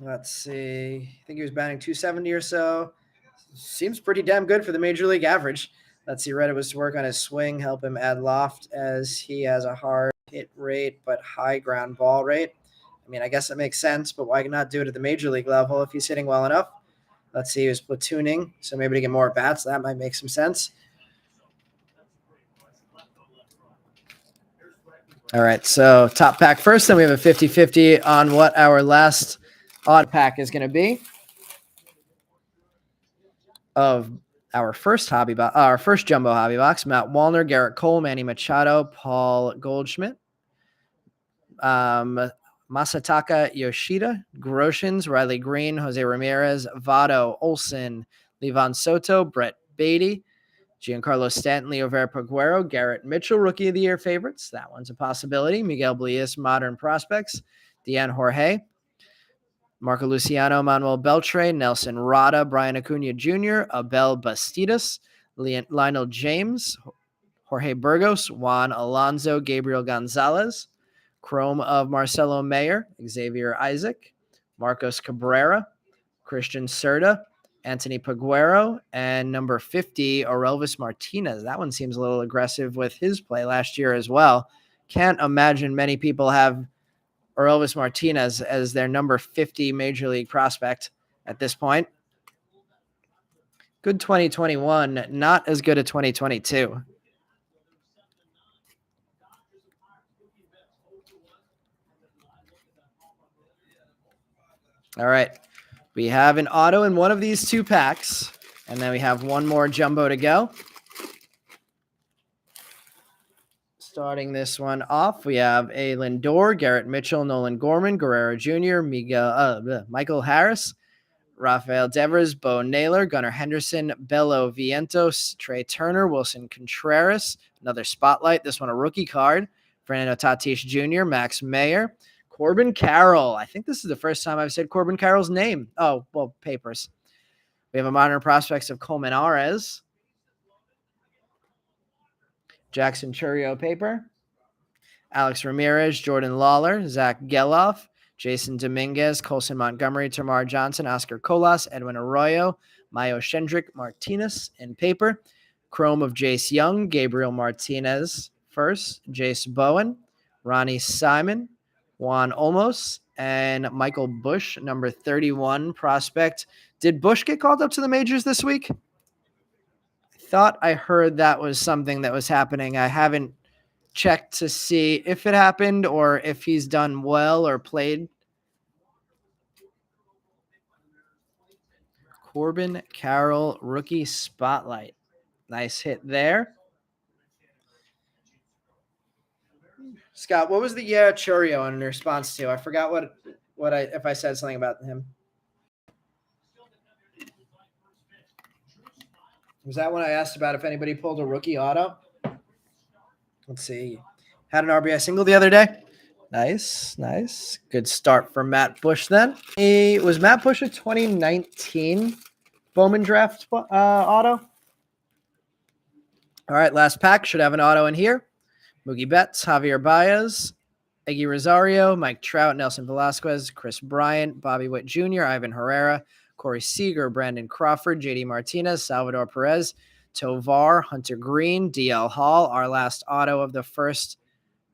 Let's see. I think he was batting 270 or so. Seems pretty damn good for the major league average. Let's see. Reddit was to work on his swing, help him add loft as he has a hard hit rate but high ground ball rate. I mean, I guess it makes sense, but why not do it at the major league level if he's hitting well enough? Let's see. He was platooning, so maybe to get more bats, that might make some sense. All right, so top pack first, then we have a 50-50 on what our last odd pack is going to be of our first our first jumbo hobby box. Matt Wallner, Garrett Cole, Manny Machado, Paul Goldschmidt, Masataka Yoshida, Groshans, Riley Green, Jose Ramirez, Votto, Olson, Levan Soto, Brett Beatty, Giancarlo Stanton, Leo Vera-Peguero, Garrett Mitchell, Rookie of the Year favorites. That one's a possibility. Miguel Blias, Modern Prospects. Deanne Jorge. Marco Luciano, Manuel Beltre, Nelson Rada, Brian Acuna Jr., Abel Bastidas, Lionel James, Jorge Burgos, Juan Alonso, Gabriel Gonzalez. Chrome of Marcelo Mayer, Xavier Isaac, Marcos Cabrera, Christian Serta, Anthony Peguero, and number 50, Orelvis Martinez. That one seems a little aggressive with his play last year as well. Can't imagine many people have or Elvis Martinez as their number 50 major league prospect at this point. Good 2021, not as good a 2022. All right. We have an auto in one of these two packs, and then we have one more jumbo to go. Starting this one off, we have a Lindor, Garrett Mitchell, Nolan Gorman, Guerrero Jr., Michael Harris, Rafael Devers, Bo Naylor, Gunnar Henderson, Bello Vientos, Trey Turner, Wilson Contreras, another spotlight. This one a rookie card. Fernando Tatis Jr., Max Mayer, Corbin Carroll. I think this is the first time I've said Corbin Carroll's name. Oh, well, papers. We have a modern prospects of Coleman Ares, Jackson Churio paper, Alex Ramirez, Jordan Lawler, Zach Geloff, Jason Dominguez, Colson Montgomery, Tamar Johnson, Oscar Colas, Edwin Arroyo, Mayo Shendrick Martinez in paper, Chrome of Jace Young, Gabriel Martinez first, Jace Bowen, Ronnie Simon, Juan Olmos, and Michael Bush, number 31 prospect. Did Bush get called up to the majors this week? I thought I heard that was something that was happening. I haven't checked to see if it happened or if he's done well or played. Corbin Carroll, rookie spotlight. Nice hit there. Scott, what was the Churio in response to? I forgot if I said something about him. Was that when I asked about if anybody pulled a rookie auto? Let's see. Had an RBI single the other day. Nice. Good start for Matt Bush then. Was Matt Bush a 2019 Bowman draft auto? All right, last pack. Should have an auto in here. Moogie Betts, Javier Baez, Eggy Rosario, Mike Trout, Nelson Velasquez, Chris Bryant, Bobby Witt Jr., Ivan Herrera, Corey Seager, Brandon Crawford, JD Martinez, Salvador Perez, Tovar, Hunter Green, DL Hall. Our last auto of the first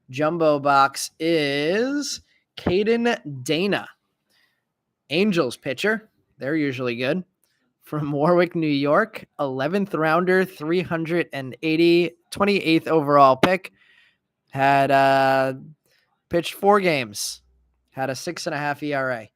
jumbo box is Caden Dana. Angels pitcher. They're usually good. From Warwick, New York, 11th rounder, 380, 28th overall pick. Had pitched 4 games. Had a 6.5 ERA.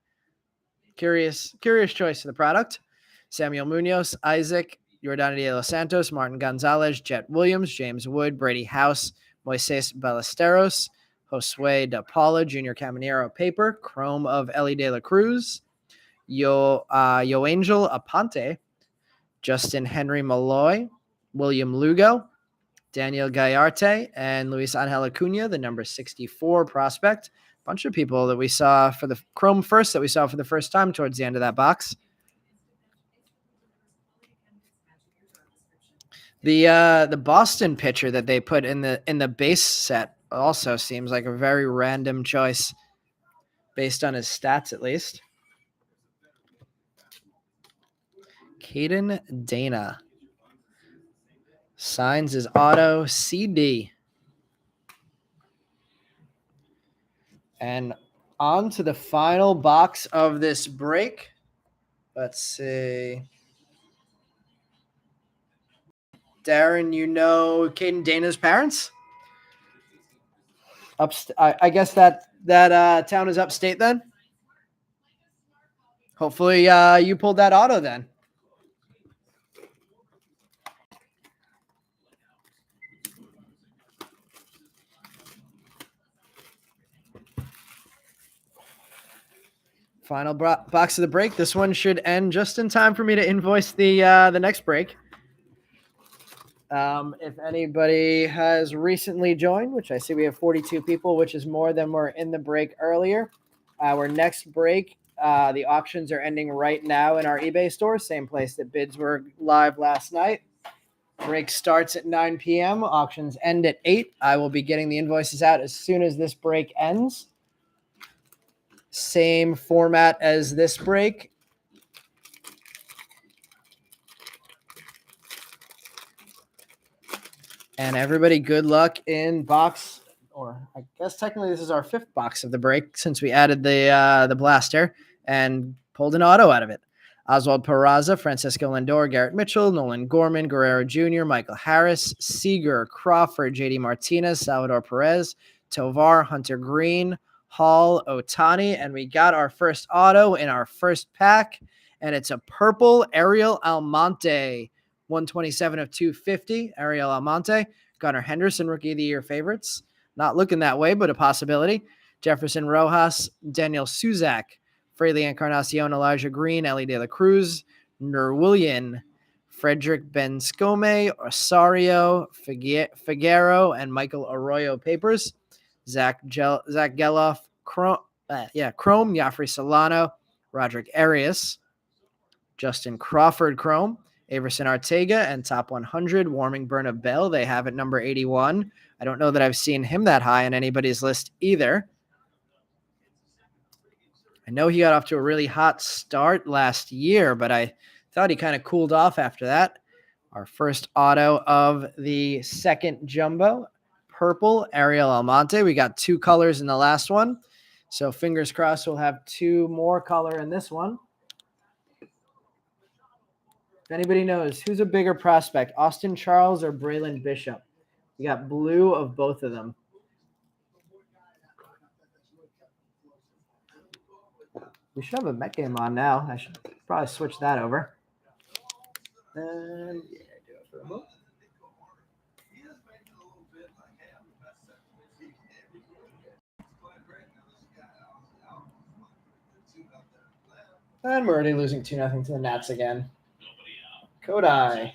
Curious choice of the product. Samuel Munoz, Isaac, Yordan de los Santos, Martin Gonzalez, Jet Williams, James Wood, Brady House, Moises Ballesteros, Josue De Paula, Junior Caminero paper, Chrome of Ellie De La Cruz, Yoangel Aponte, Justin Henry Malloy, William Lugo, Daniel Gallarte, and Luis Angel Acuna, the number 64 prospect. Bunch of people that we saw for the Chrome first that we saw for the first time towards the end of that box. The Boston pitcher that they put in the base set also seems like a very random choice based on his stats, at least. Caden Dana signs his auto CD. And on to the final box of this break. Let's see. Darren, you know Caden Dana's parents? I guess that town is upstate then? Hopefully you pulled that auto then. Final box of the break. This one should end just in time for me to invoice the next break. If anybody has recently joined, which I see we have 42 people, which is more than were in the break earlier. Our next break, the auctions are ending right now in our eBay store, same place that bids were live last night. Break starts at 9 p.m. Auctions end at 8. I will be getting the invoices out as soon as this break ends. Same format as this break. And everybody, good luck in box or I guess technically this is our 5th box of the break since we added the blaster and pulled an auto out of it. Oswald Peraza, Francisco Lindor, Garrett Mitchell, Nolan Gorman, Guerrero Jr., Michael Harris, Seager, Crawford, JD Martinez, Salvador Perez, Tovar, Hunter Green, Hall, Otani, and we got our first auto in our first pack, and it's a purple Ariel Almonte, 127 of 250, Ariel Almonte. Gunnar Henderson, Rookie of the Year favorites. Not looking that way, but a possibility. Jefferson Rojas, Daniel Suzak, Fraley Encarnacion, Elijah Green, Ellie De La Cruz, Nerwillian, Frederick Benscome, Osario, Figueroa, and Michael Arroyo papers. Zach Geloff, Chrome, Yafri Solano, Roderick Arias, Justin Crawford Chrome, Averson Arteaga, and top 100, Warming Berna Bell. They have at number 81. I don't know that I've seen him that high on anybody's list either. I know he got off to a really hot start last year, but I thought he kind of cooled off after that. Our first auto of the second jumbo, purple Ariel Almonte. We got 2 colors in the last one, so fingers crossed we'll have 2 more color in this one. If anybody knows, who's a bigger prospect, Austin Charles or Braylon Bishop? We got blue of both of them. We should have a Met game on now. I should probably switch that over. And yeah, do it for a moment. And we're already losing 2-0 to the Nats again. Kodai.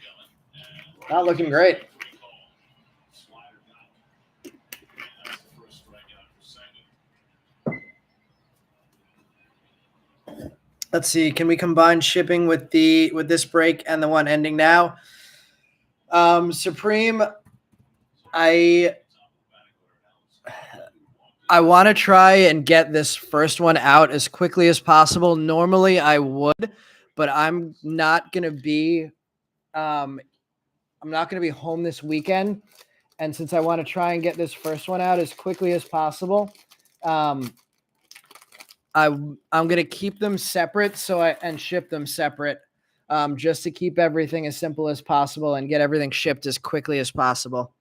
Not looking great. Let's see. Can we combine shipping with this break and the one ending now? Supreme, I want to try and get this first one out as quickly as possible. Normally I would, but I'm not going to be home this weekend. And since I want to try and get this first one out as quickly as possible, I'm going to keep them separate and ship them separate, just to keep everything as simple as possible and get everything shipped as quickly as possible.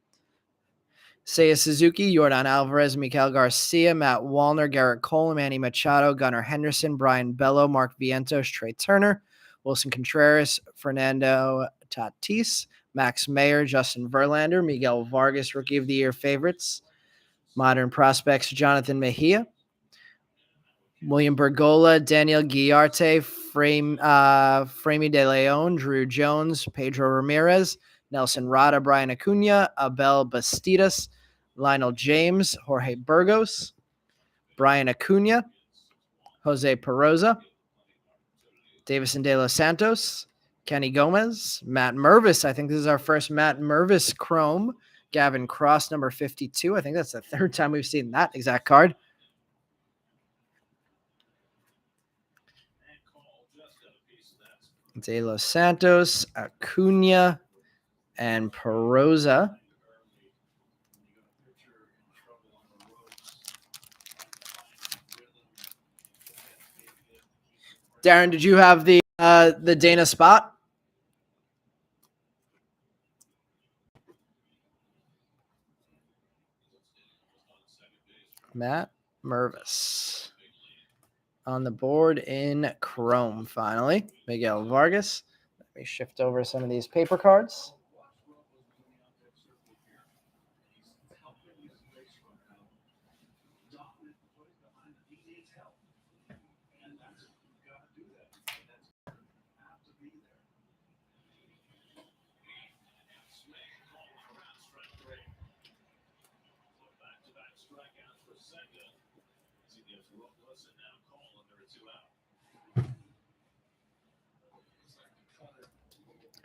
Seiya Suzuki, Jordan Alvarez, Miguel Garcia, Matt Wallner, Garrett Cole, Manny Machado, Gunnar Henderson, Brian Bello, Mark Vientos, Trey Turner, Wilson Contreras, Fernando Tatis, Max Mayer, Justin Verlander, Miguel Vargas, Rookie of the Year favorites, modern prospects, Jonathan Mejia, William Bergola, Daniel Guillarte, Framy De Leon, Drew Jones, Pedro Ramirez, Nelson Rada, Brian Acuna, Abel Bastidas, Lionel James, Jorge Burgos, Brian Acuna, Jose Peroza, Davison De Los Santos, Kenny Gomez, Matt Mervis. I think this is our first Matt Mervis Chrome. Gavin Cross, number 52. I think that's the 3rd time we've seen that exact card. De Los Santos, Acuna, and Peroza. Darren, did you have the Dana spot? Matt Mervis on the board in Chrome finally. Miguel Vargas. Let me shift over some of these paper cards.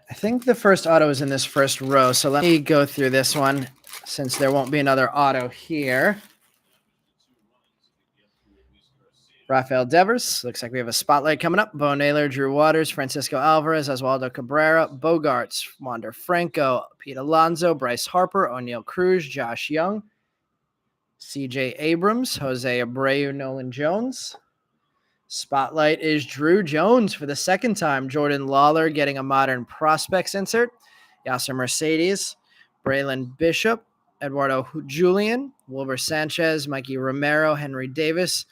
I think the first auto is in this first row, so let me go through this one since there won't be another auto here. Rafael Devers. Looks like we have a spotlight coming up. Bo Naylor, Drew Waters, Francisco Alvarez, Oswaldo Cabrera, Bogarts, Wander Franco, Pete Alonso, Bryce Harper, O'Neill Cruz, Josh Young. CJ Abrams, Jose Abreu, Nolan Jones. Spotlight is Drew Jones for the second time. Jordan Lawler getting a modern prospects insert. Yasser Mercedes, Braylon Bishop, Eduardo Julian, Wilber Sanchez, Mikey Romero, Henry Davis,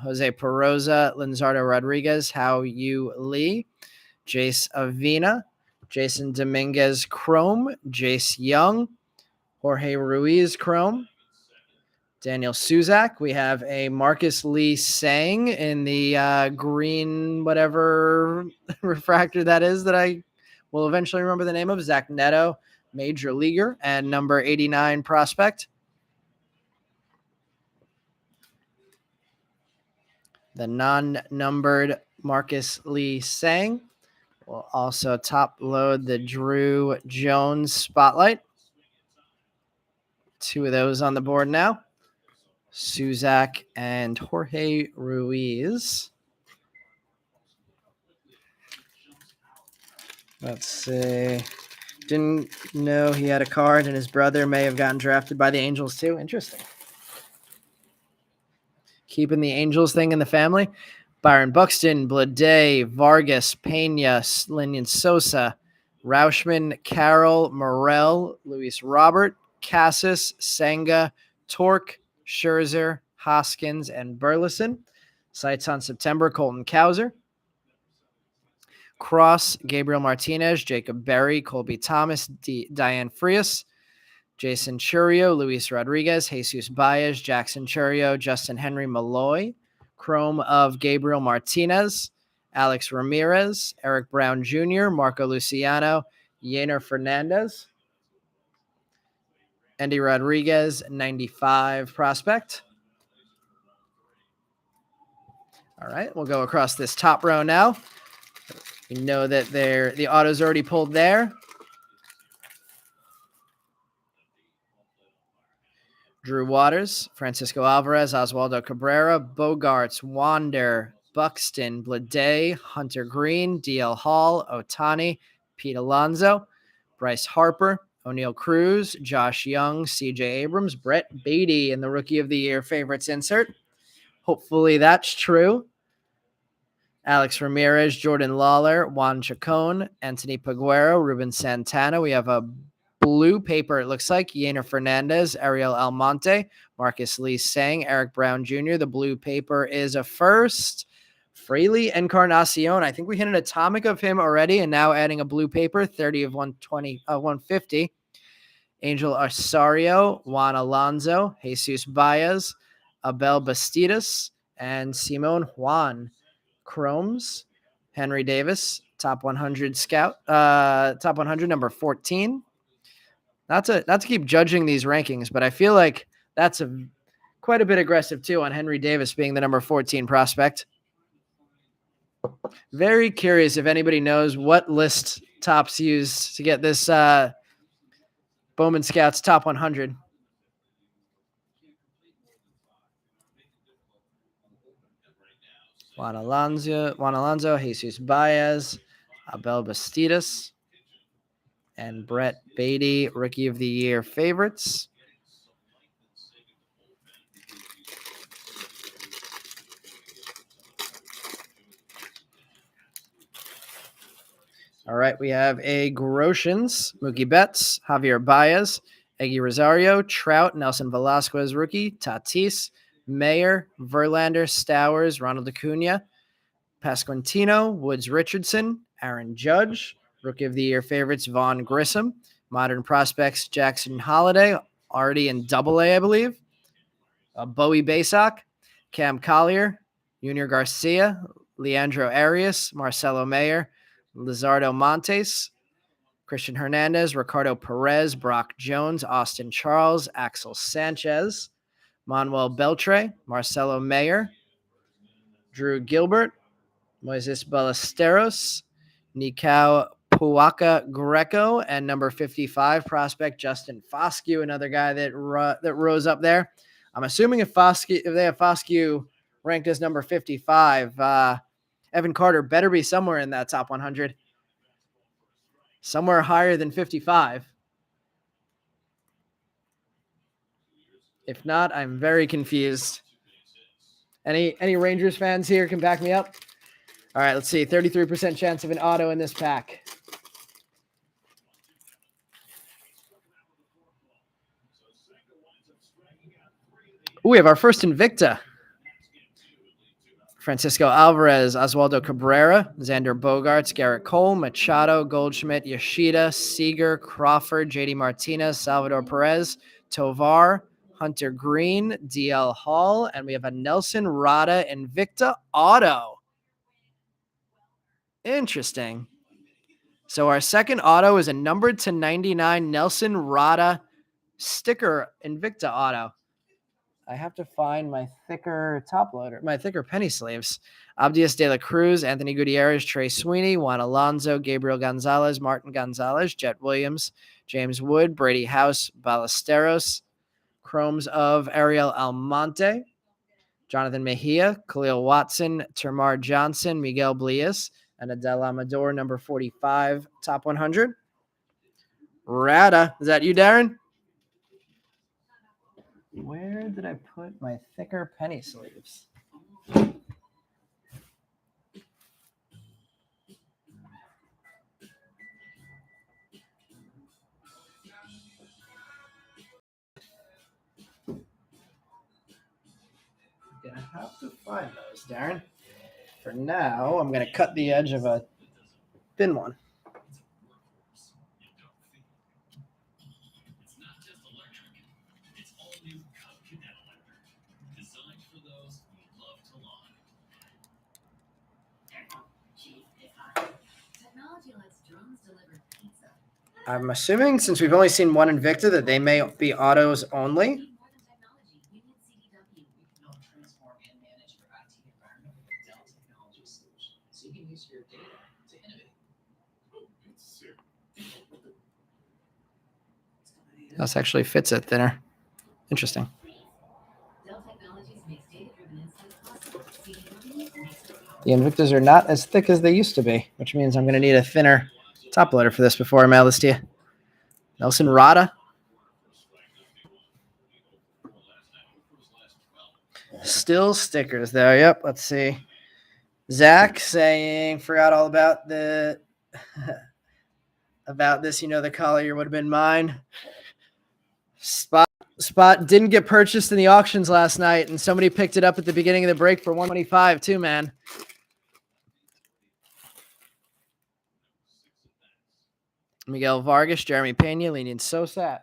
Jose Peroza, Linzardo Rodriguez, Hao Yu Lee, Jace Avina, Jason Dominguez Chrome, Jace Young, Jorge Ruiz Chrome, Daniel Suzak. We have a Marcus Lee Sang in the green whatever refractor that is that I will eventually remember the name of. Zach Neto, major leaguer, and number 89 prospect. The non-numbered Marcus Lee Sang. We'll also top load the Drew Jones spotlight. Two of those on the board now. Suzak and Jorge Ruiz. Let's see. Didn't know he had a card, and his brother may have gotten drafted by the Angels too. Interesting. Keeping the Angels thing in the family. Byron Buxton, Blade, Vargas, Pena, Linian Sosa, Rauschman, Carroll, Morel, Luis Robert, Cassis, Senga, Torque, Scherzer, Hoskins, and Burleson. Sites on September, Colton Cowser. Cross, Gabriel Martinez, Jacob Berry, Colby Thomas, Diane Frias, Jason Churio, Luis Rodriguez, Jesus Baez, Jackson Churio, Justin Henry Malloy, Chrome of Gabriel Martinez, Alex Ramirez, Eric Brown Jr., Marco Luciano, Yener Fernandez, Andy Rodriguez, 95 prospect. All right, we'll go across this top row now. You know that the auto's already pulled there. Drew Waters, Francisco Alvarez, Oswaldo Cabrera, Bogarts, Wander, Buxton, Blade, Hunter Green, DL Hall, Otani, Pete Alonso, Bryce Harper, O'Neill Cruz, Josh Young, CJ Abrams, Brett Beatty in the Rookie of the Year favorites insert. Hopefully that's true. Alex Ramirez, Jordan Lawler, Juan Chacon, Anthony Paguero, Ruben Santana. We have a blue paper, it looks like. Yener Fernandez, Ariel Almonte, Marcus Lee Sang, Eric Brown Jr. The blue paper is a first. Fraley Encarnacion. I think we hit an atomic of him already, and now adding a blue paper, 30 of 150. Angel Arsario, Juan Alonso, Jesus Baez, Abel Bastidas, and Simon Juan. Chromes, Henry Davis, top 100 scout, top 100, number 14. Not to keep judging these rankings, but I feel like that's quite a bit aggressive too on Henry Davis being the number 14 prospect. Very curious if anybody knows what list Topps used to get this Bowman Scouts top 100. Juan Alonso, Jesus Baez, Abel Bastidas, and Brett Beatty, Rookie of the Year favorites. All right, we have a Grotians, Mookie Betts, Javier Baez, Eggy Rosario, Trout, Nelson Velasquez rookie, Tatis, Mayer, Verlander, Stowers, Ronald Acuna, Pasquantino, Woods Richardson, Aaron Judge, Rookie of the Year favorites, Vaughn Grissom, Modern Prospects, Jackson Holiday, already in Double-A, I believe, Bowie Basock, Cam Collier, Junior Garcia, Leandro Arias, Marcelo Mayer, Lizardo Montes, Christian Hernandez, Ricardo Perez, Brock Jones, Austin Charles, Axel Sanchez, Manuel Beltre, Marcelo Mayer, Drew Gilbert, Moises Ballesteros, Nikao Puaka Greco, and number 55 prospect Justin Foscue, another guy that rose up there. I'm assuming if they have Foscue ranked as number 55, Evan Carter better be somewhere in that top 100. Somewhere higher than 55. If not, I'm very confused. Any Rangers fans here can back me up? All right, let's see. 33% chance of an auto in this pack. Ooh, we have our first Invicta. Francisco Alvarez, Oswaldo Cabrera, Xander Bogaerts, Garrett Cole, Machado, Goldschmidt, Yoshida, Seager, Crawford, JD Martinez, Salvador Perez, Tovar, Hunter Green, DL Hall, and we have a Nelson Rada Invicta auto. Interesting. So our second auto is a numbered to 99 Nelson Rada sticker Invicta auto. I have to find my thicker top loader, my thicker penny sleeves. Abdias De La Cruz, Anthony Gutierrez, Trey Sweeney, Juan Alonso, Gabriel Gonzalez, Martin Gonzalez, Jet Williams, James Wood, Brady House, Ballesteros, Chromes of Ariel Almonte, Jonathan Mejia, Khalil Watson, Termar Johnson, Miguel Blias, and Adel Amador, number 45, top 100. Rada, is that you, Darren? Where did I put my thicker penny sleeves? Gonna have to find those, Darren. For now, I'm gonna cut the edge of a thin one. I'm assuming since we've only seen one Invicta that they may be autos only. This actually fits it thinner. Interesting. The Invictas are not as thick as they used to be, which means I'm going to need a thinner top loader for this before I mail this to you. Nelson Rada. Still stickers there. Yep. Let's see. Zach saying, forgot all about the about this. You know, the Collier would have been mine. Spot didn't get purchased in the auctions last night, and somebody picked it up at the beginning of the break for $125 too, man. Miguel Vargas, Jeremy Pena, Lenyn Sosa,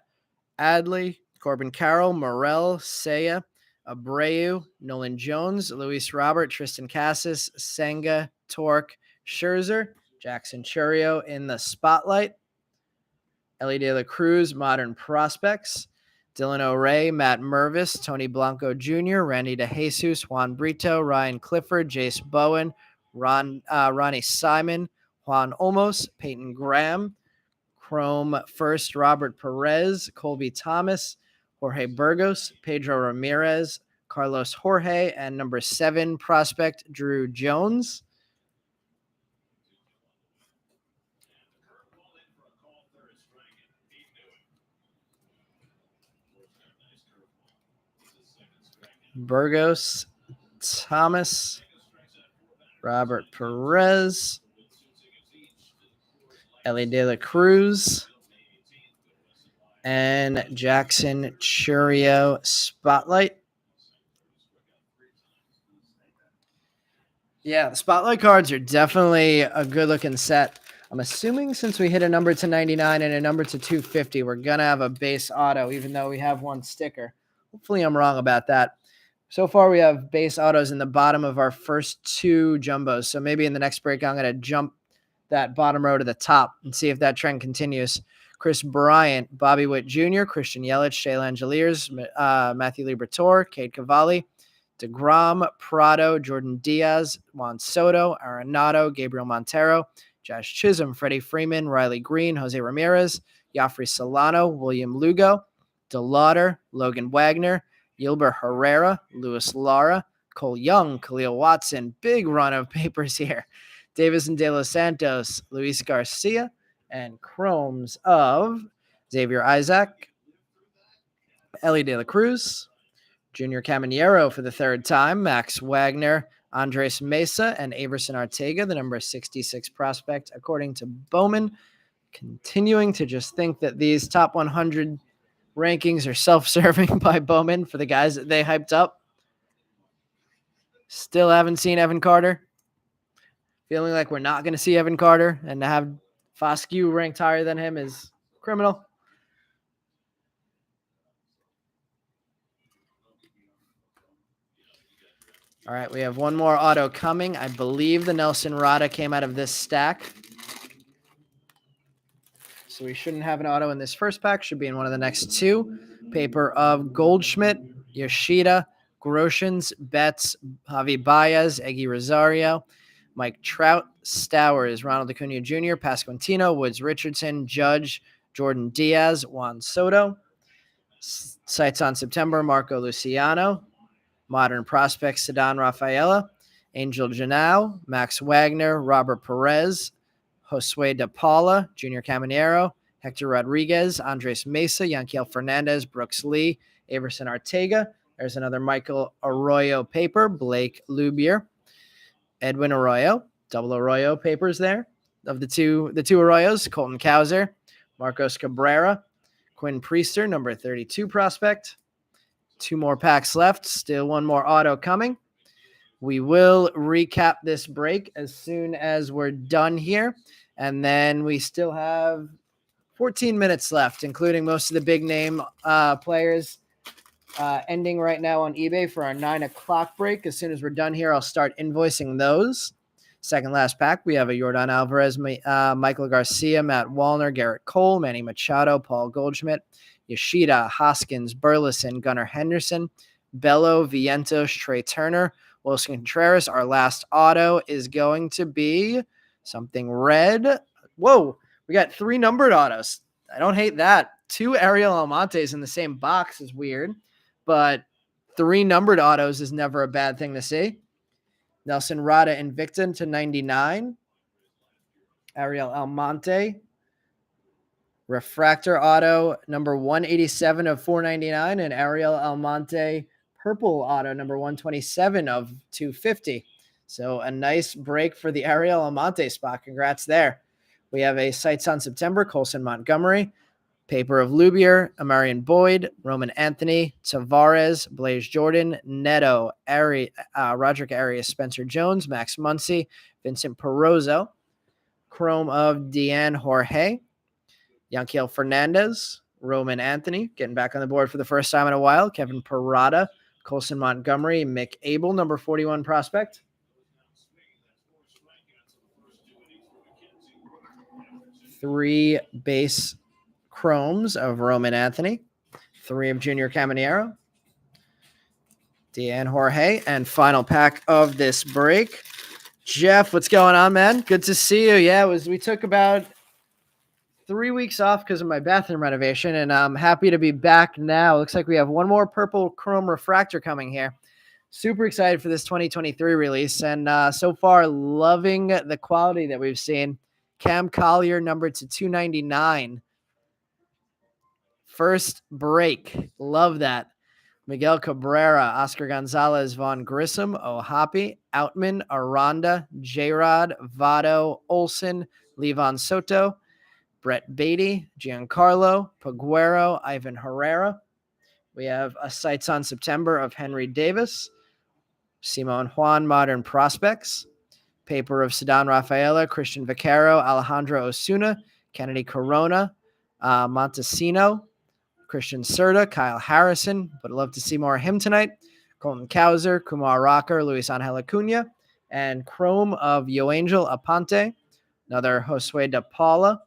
Adley, Corbin Carroll, Morel, Seiya, Abreu, Nolan Jones, Luis Robert, Tristan Cassis, Senga, Torque, Scherzer, Jackson Churio in the spotlight. Ellie De La Cruz, Modern Prospects. Dylan O'Ray, Matt Mervis, Tony Blanco Jr., Randy DeJesus, Juan Brito, Ryan Clifford, Jace Bowen, Ronnie Simon, Juan Olmos, Peyton Graham, Chrome First, Robert Perez, Colby Thomas, Jorge Burgos, Pedro Ramirez, Carlos Jorge, and number 7 prospect, Drew Jones. Burgos, Thomas, Robert Perez, Ellie De La Cruz, and Jackson Churio spotlight. Yeah, the spotlight cards are definitely a good looking set. I'm assuming since we hit a number to 99 and a number to 250, we're going to have a base auto, even though we have one sticker. Hopefully I'm wrong about that. So far, we have base autos in the bottom of our first 2 jumbos. So maybe in the next break, I'm going to jump that bottom row to the top and see if that trend continues. Chris Bryant, Bobby Witt Jr., Christian Yelich, Shea Langeliers, Matthew Liberatore, Cade Cavalli, DeGrom, Prado, Jordan Diaz, Juan Soto, Arenado, Gabriel Montero, Josh Chisholm, Freddie Freeman, Riley Green, Jose Ramirez, Joffrey Solano, William Lugo, DeLauder, Logan Wagner, Gilbert Herrera, Luis Lara, Cole Young, Khalil Watson. Big run of papers here. Davis and De Los Santos, Luis Garcia, and Chromes of Xavier Isaac, Ellie De La Cruz, Junior Caminero for the third time, Max Wagner, Andres Mesa, and Averson Arteaga, the number 66 prospect, according to Bowman. Continuing to just think that these top 100 rankings are self-serving by Bowman for the guys that they hyped up. Still haven't seen Evan Carter. Feeling like we're not going to see Evan Carter, and to have Foscue ranked higher than him is criminal. All right, we have one more auto coming. I believe the Nelson Rada came out of this stack. So we shouldn't have an auto in this first pack. Should be in one of the next two. Paper of Goldschmidt, Yoshida, Groshans, Betts, Javi Baez, Eggy Rosario, Mike Trout, Stowers, Ronald Acuna Jr., Pasquantino, Woods Richardson, Judge, Jordan Diaz, Juan Soto. Sights on September, Marco Luciano. Modern prospects, Ceddanne Rafaela, Angel Janau, Max Wagner, Robert Perez, Josue De Paula, Junior Caminero, Hector Rodriguez, Andres Mesa, Yanquiel Fernandez, Brooks Lee, Averson Arteaga. There's another Michael Arroyo paper, Blake Lubier, Edwin Arroyo, double Arroyo papers there. Of the two Arroyos, Colton Cowser, Marcos Cabrera, Quinn Priester, number 32 prospect. Two more packs left. Still one more auto coming. We will recap this break as soon as we're done here. And then we still have 14 minutes left, including most of the big name players ending right now on eBay for our 9 o'clock break. As soon as we're done here, I'll start invoicing those. Second last pack, we have a Yordan Alvarez, Michael Garcia, Matt Wallner, Garrett Cole, Manny Machado, Paul Goldschmidt, Yoshida, Hoskins, Burleson, Gunnar Henderson, Bello, Vientos, Trey Turner, Wilson Contreras. Our last auto is going to be something red. Whoa, we got 3 numbered autos. I don't hate that. 2 Ariel Almontes in the same box is weird, but 3 numbered autos is never a bad thing to see. Nelson Rada Invicta to 99. Ariel Almonte. Refractor auto number 187 of 499, and Ariel Almonte purple auto number 127 of 250. So a nice break for the Ariel Almonte spot. Congrats there. We have a Sights on September, Colson Montgomery, paper of Lubier, Amarian Boyd, Roman Anthony, Tavares, Blaze Jordan, Neto, Roderick Arias, Spencer Jones, Max Muncy, Vincent Perozzo, chrome of Deanne Jorge, Yanquiel Fernandez, Roman Anthony, getting back on the board for the first time in a while, Kevin Parada, Colson Montgomery, Mick Abel, number 41 prospect. Three base chromes of Roman Anthony, 3 of Junior Caminero, Deanne Jorge, and final pack of this break. Jeff, what's going on, man? Good to see you. Yeah, we took about 3 weeks off because of my bathroom renovation, and I'm happy to be back now. Looks like we have one more purple chrome refractor coming here. Super excited for this 2023 release, and so far loving the quality that we've seen. Cam Collier, numbered to 299. First break. Love that. Miguel Cabrera, Oscar Gonzalez, Vaughn Grissom, Ohapi, Outman, Aranda, J-Rod, Votto, Olson, Levon Soto, Brett Beatty, Giancarlo, Paguero, Ivan Herrera. We have a Sights on September of Henry Davis, Simon Juan, Modern Prospects, paper of Ceddanne Rafaela, Christian Vaquero, Alejandro Osuna, Kennedy Corona, Montesino, Christian Serta, Kyle Harrison, but I'd love to see more of him tonight. Colton Cowser, Kumar Rocker, Luis Angel Acuna, and chrome of Yoangel Aponte, another Josue De Paula,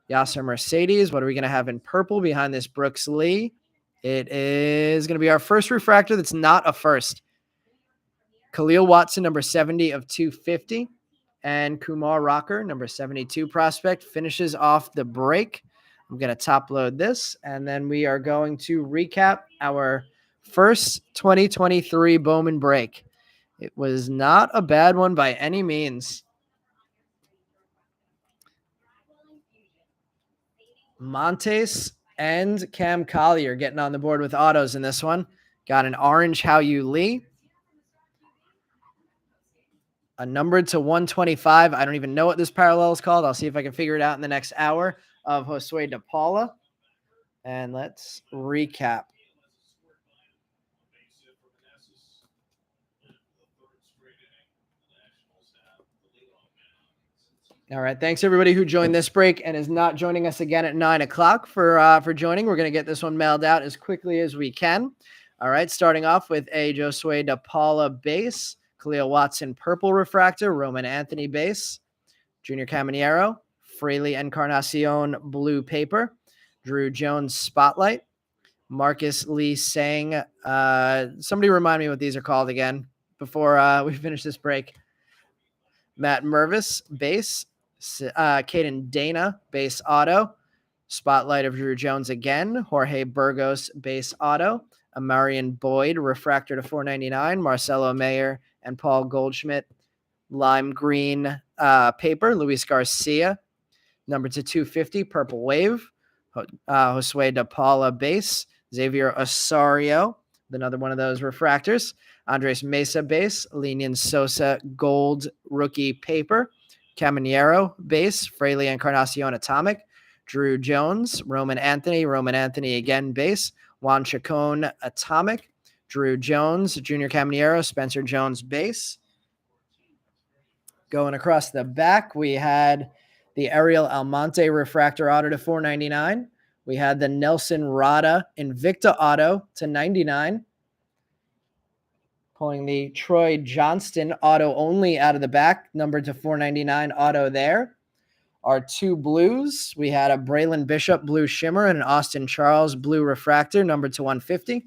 Yasser Mercedes. What are we going to have in purple behind this Brooks Lee? It is going to be our first refractor that's not a first. Khalil Watson, number 70 of 250, and Kumar Rocker, number 72 prospect, finishes off the break. I'm going to top load this, and then we are going to recap our first 2023 Bowman break. It was not a bad one by any means. Montes and Cam Collier getting on the board with autos in this one. Got an orange How You Lee. A numbered to 125. I don't even know what this parallel is called. I'll see if I can figure it out in the next hour of Josue De Paula. And let's recap. All right. Thanks everybody who joined this break and is not joining us again at 9 o'clock for joining. We're going to get this one mailed out as quickly as we can. All right. Starting off with a Josue De Paula base, Khalil Watson purple refractor, Roman Anthony base, Junior Caminero, Fraley Encarnacion blue paper, Drew Jones spotlight, Marcus Lee Sang. Somebody remind me what these are called again before we finish this break. Matt Mervis, base. Caden Dana, base auto. Spotlight of Drew Jones again. Jorge Burgos, base auto. Amarian Boyd, refractor to 499. Marcelo Mayer and Paul Goldschmidt, lime green paper. Luis Garcia, number to 250, purple wave. Josue De Paula base. Xavier Osorio, another one of those refractors. Andres Mesa base. Lenian Sosa gold rookie paper. Caminero base. Fraley Encarnacion atomic. Drew Jones. Roman Anthony again base. Juan Chacon atomic. Drew Jones. Junior Caminero. Spencer Jones base. Going across the back, we had the Ariel Almonte refractor auto to 499. We had the Nelson Rada Invicta auto to 99. Pulling the Troy Johnston auto only out of the back, numbered to 499 auto there. Our two blues, we had a Braylon Bishop blue shimmer and an Austin Charles blue refractor, numbered to 150.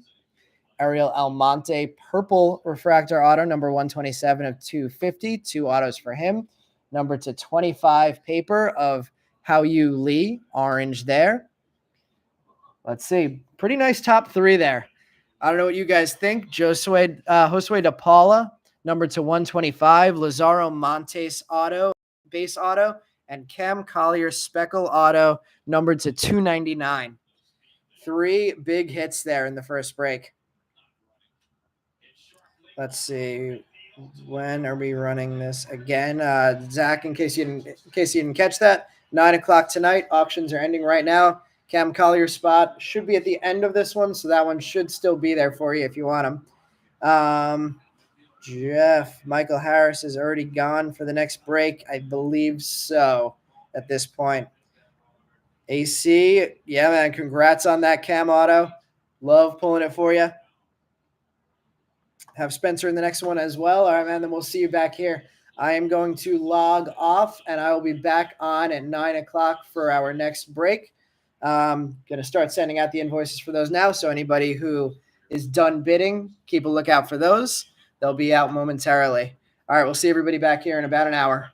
Ariel Almonte purple refractor auto, number 127 of 250. Two autos for him. Number to 25 paper of How You Lee, orange there. Let's see. Pretty nice top three there. I don't know what you guys think. Josue De Paula, number to 125. Lazaro Montes auto, base auto. And Cam Collier speckle auto, numbered to 299. Three big hits there in the first break. Let's see. When are we running this again? Zach, in case you didn't catch that, 9 o'clock tonight. Auctions are ending right now. Cam Collier spot should be at the end of this one, so that one should still be there for you if you want them. Jeff, Michael Harris is already gone for the next break. I believe so at this point. AC, yeah, man, congrats on that Cam auto. Love pulling it for you. Have Spencer in the next one as well. All right, man, then we'll see you back here. I am going to log off, and I will be back on at 9 o'clock for our next break. Going to start sending out the invoices for those now, so anybody who is done bidding, keep a lookout for those. They'll be out momentarily. All right, we'll see everybody back here in about an hour.